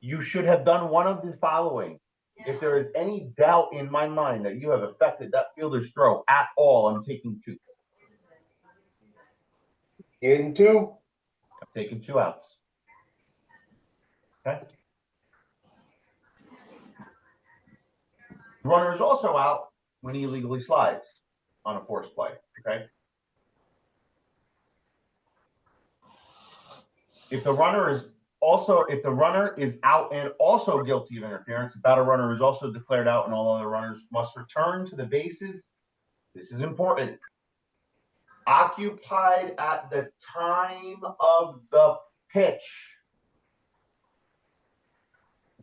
you should have done one of the following. If there is any doubt in my mind that you have affected that fielder's throw at all, I'm taking two. In two? I'm taking 2 outs. Okay. The runner is also out when he illegally slides. on a forced play, okay? If the runner is out and also guilty of interference, the batter runner is also declared out and all other runners must return to the bases. This is important. Occupied at the time of the pitch.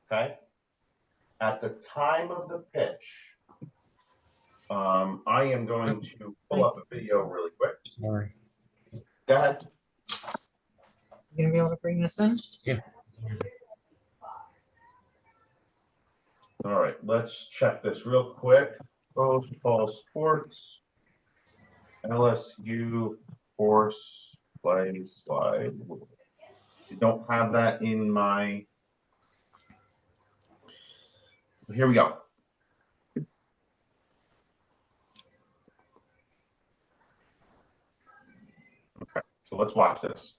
Okay? At the time of the pitch. I am going to pull up a video really quick. Sorry. Go ahead. You gonna be able to bring this in? Yeah. All right, let's check this real quick. Baseball sports. LSU force play slide. You don't have that in my. Here we go. Okay, so let's watch this.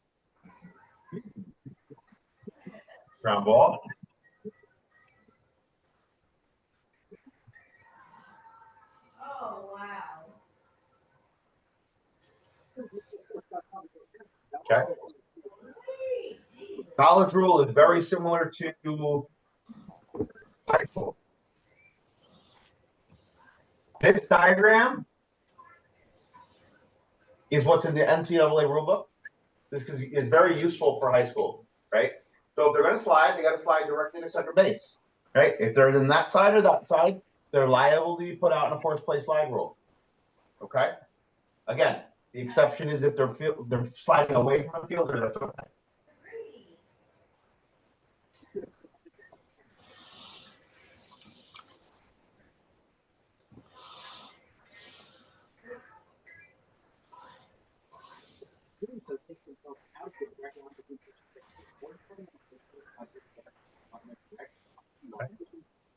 Ground ball. Oh, wow. Okay. College rule is very similar to high school. This diagram is what's in the NCAA rulebook. This is very useful for high school, right? So if they're going to slide, they got to slide directly to second base, right? If they're in that side or that side, they're liable to be put out in a forced play slide rule. Okay. Again, the exception is if they're sliding away from the fielder, that's okay.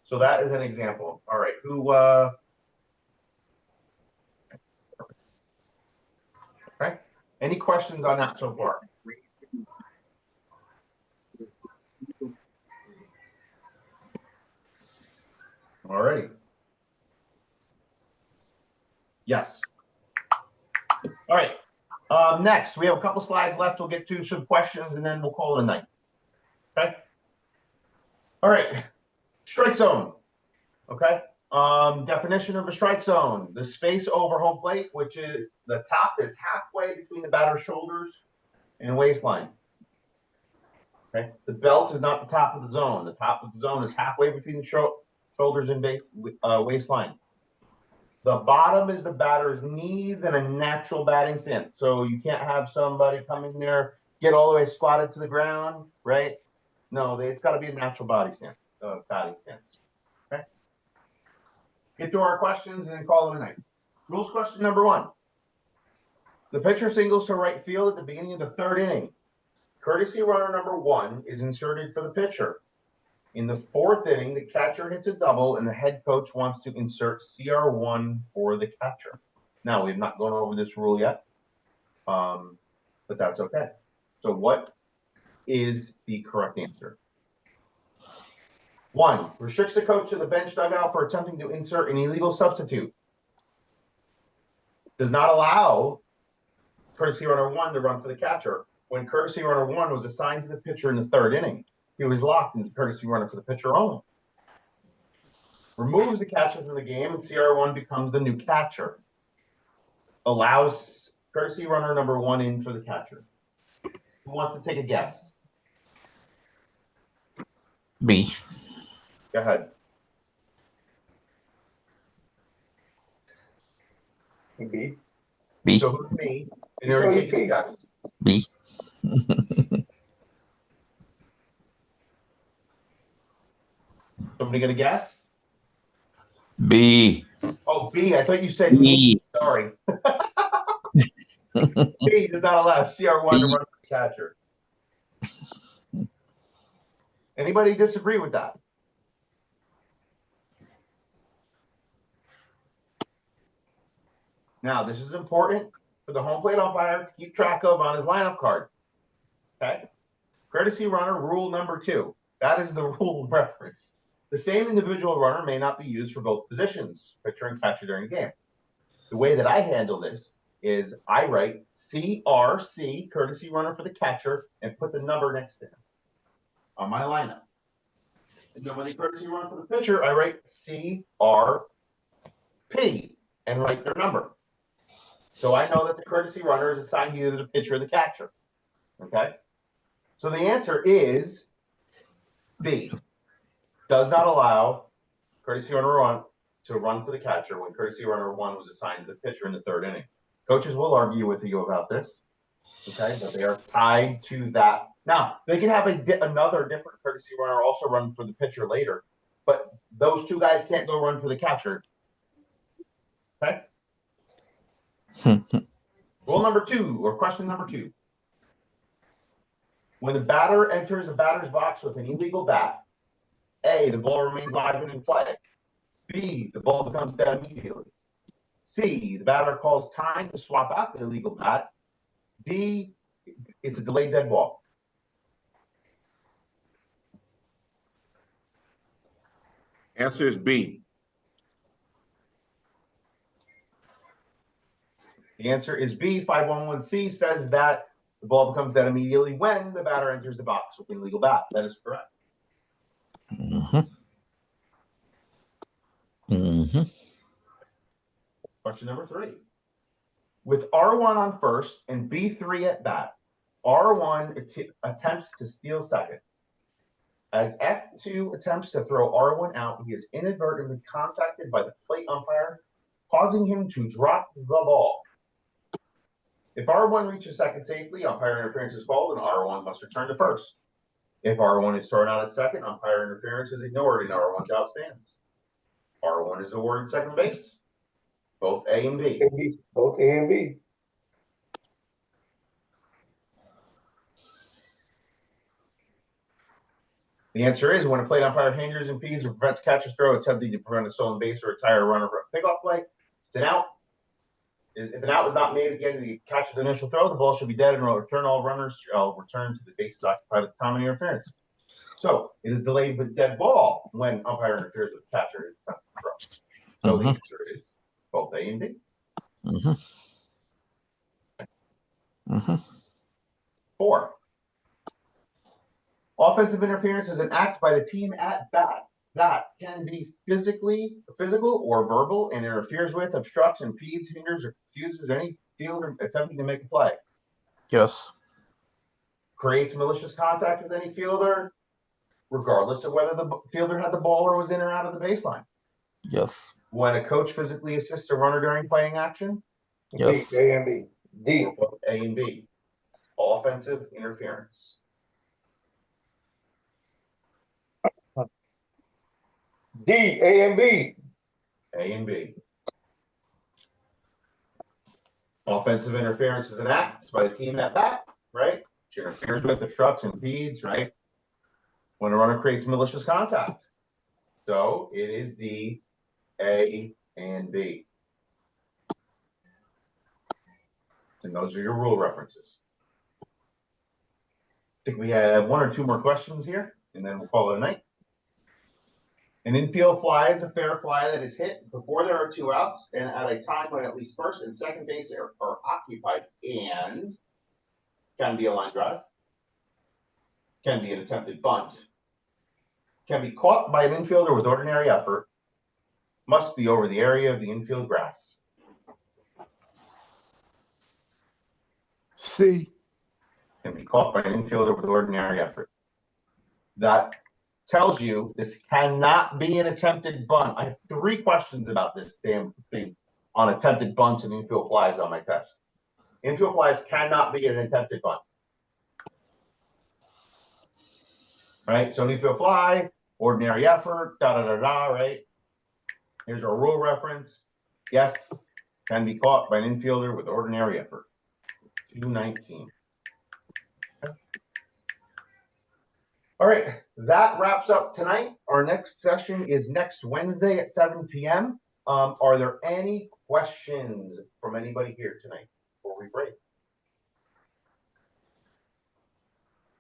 So that is an example. All right, okay. Any questions on that so far? All righty. Yes. All right. Next, we have a couple slides left. We'll get to some questions and then we'll call it a night. Okay. All right. Strike zone. Okay. Definition of a strike zone: the space over home plate, which is the top is halfway between the batter's shoulders and waistline. Okay. The belt is not the top of the zone. The top of the zone is halfway between the shoulders and waistline. The bottom is the batter's knees and a natural batting stance. So you can't have somebody come in there, get all the way squatted to the ground, right? No, it's got to be a natural batting stance. Okay. Get to our questions and then call it a night. Rules question number 1. The pitcher singles to right field at the beginning of the 3rd inning. Courtesy runner number 1 is inserted for the pitcher. In the 4th inning, the catcher hits a double and the head coach wants to insert CR1 for the catcher. Now, we have not gone over this rule yet, but that's okay. So what is the correct answer? 1, restricts the coach to the bench dugout for attempting to insert an illegal substitute. Does not allow courtesy runner 1 to run for the catcher. When courtesy runner 1 was assigned to the pitcher in the 3rd inning, he was locked into courtesy runner for the pitcher only. Removes the catcher from the game and CR1 becomes the new catcher. Allows courtesy runner number 1 in for the catcher. Who wants to take a guess? Me. Go ahead. B. B. So who's me? And you're going to take a guess. B. Somebody going to guess? B. Oh, B. I thought you said me. Sorry. B does not allow CR1 to run for the catcher. Anybody disagree with that? Now, this is important for the home plate umpire to keep track of on his lineup card. Okay? Courtesy runner, rule number 2. That is the rule reference. The same individual runner may not be used for both positions, pitcher and catcher during the game. The way that I handle this is I write CRC, courtesy runner for the catcher, and put the number next to him on my lineup. And then when they courtesy run for the pitcher, I write CRP and write their number. So I know that the courtesy runner is assigned either the pitcher or the catcher. Okay? So the answer is B. Does not allow courtesy runner one to run for the catcher when courtesy runner one was assigned to the pitcher in the third inning. Coaches will argue with you about this. Okay, but they are tied to that. Now, they can have another different courtesy runner also run for the pitcher later, but those two guys can't go run for the catcher. Okay? Rule number 2, or question number 2. When the batter enters the batter's box with an illegal bat, A, the ball remains live and in play. B, the ball becomes dead immediately. C, the batter calls time to swap out the illegal bat. D, it's a delayed dead ball. Answer is B. The answer is B. 511C says that the ball becomes dead immediately when the batter enters the box with an illegal bat. That is correct. Question number 3. With R1 on first and B3 at bat, R1 attempts to steal second. As F2 attempts to throw R1 out, he is inadvertently contacted by the plate umpire, causing him to drop the ball. If R1 reaches second safely, umpire interference is called, and R1 must return to first. If R1 is thrown out at second, umpire interference is ignored, and R1's out stands. R1 is awarded second base. Both A and B. Both A and B. The answer is when a plate umpire hinders, impedes, or prevents catcher's throw attempting to prevent a stolen base or retire a runner from a pickoff play, it's an out. If an out was not made at the end of the catcher's initial throw, the ball should be dead and will return all runners return to the bases occupied at the time of the interference. So it is delayed with dead ball when umpire interferes with the catcher. So the answer is both A and B. 4. Offensive interference is an act by the team at bat that can be physical or verbal, and interferes with, obstructs, impedes, hinders, or confuses any fielder attempting to make a play. Yes. Creates malicious contact with any fielder, regardless of whether the fielder had the ball or was in or out of the baseline. Yes. When a coach physically assists a runner during playing action. Yes. D, A and B. D. Both A and B. Offensive interference. D, A and B. A and B. Offensive interference is an act by the team at bat, right? Which interferes with, obstructs, impedes, right? When a runner creates malicious contact. So it is D, A, and B. And those are your rule references. I think we have 1 or 2 more questions here, and then we'll call it a night. An infield fly is a fair fly that is hit before there are 2 outs and at a time when at least first and second base are occupied, and can be a line drive, can be an attempted bunt, can be caught by an infielder with ordinary effort, must be over the area of the infield grass. C. Can be caught by an infielder with ordinary effort. That tells you this cannot be an attempted bunt. I have 3 questions about this damn thing on attempted bunts and infield flies on my test. Infield flies cannot be an attempted bunt. Right? So an infield fly, ordinary effort, right? Here's our rule reference. Yes, can be caught by an infielder with ordinary effort. 219. Okay. All right, that wraps up tonight. Our next session is next Wednesday at 7 p.m. Are there any questions from anybody here tonight before we break?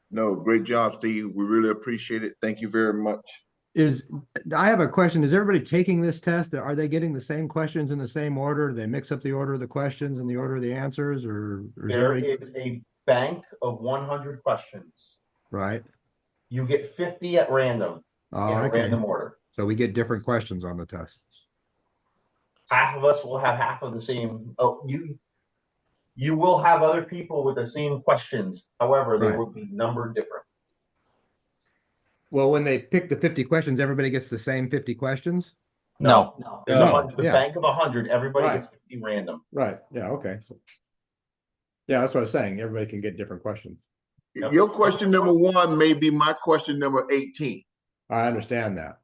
No, great job, Steve. We really appreciate it. Thank you very much. I have a question. Is everybody taking this test? Are they getting the same questions in the same order? Do they mix up the order of the questions and the order of the answers, or is There everybody is a bank of 100 questions. right? You get 50 at random Oh, in a okay. random order. So we get different questions on the tests. Half of us will have half of the same. Oh, you will have other people with the same questions. However, they Right. will be numbered different. Well, when they pick the 50 questions, everybody gets the same 50 questions? No. There's No. 100, the Yeah. bank of 100. Everybody Right. gets 50 random. Right. Yeah. Okay. Yeah, that's what I was saying. Everybody can get different questions. Yep. Your question number 1 may be my question number 18. I understand that.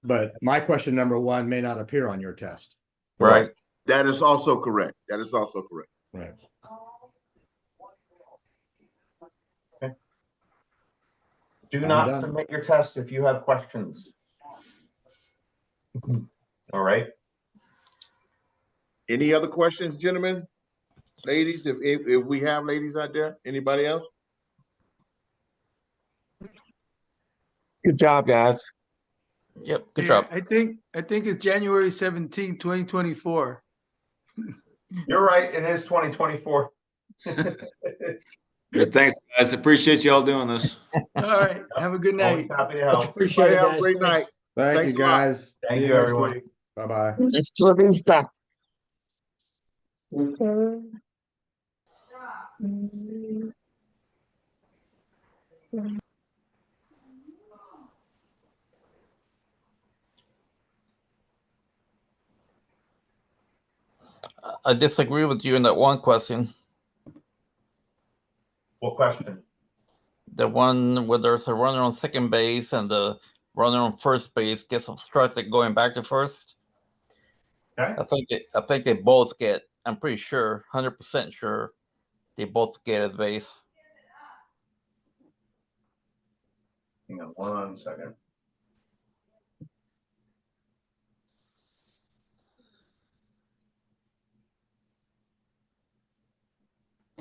But my question number 1 may not appear on your test. Right. That is also correct. That is also correct. Right. Do I'm not done. submit your test if you have questions. All right. Any other questions, gentlemen? Ladies, if we have ladies out there, anybody else? Good job, guys. Yep. Good Yeah, job. I think it's January 17, 2024. You're right. It is 2024. Good, thanks, guys. Appreciate y'all doing this. All right. Have a good night. Always happy to Much help. appreciated, Everybody have a guys. great night. Thank Thanks you, a lot. guys. Thank See you, next everyone. week. Bye-bye. It's la vista. I disagree with you in that one question. What question? The one where there's a runner on second base and the runner on first base gets obstructed going back to first. Okay. I think they both get. I'm pretty sure, 100% sure, they both get at base. Hang on 1 second.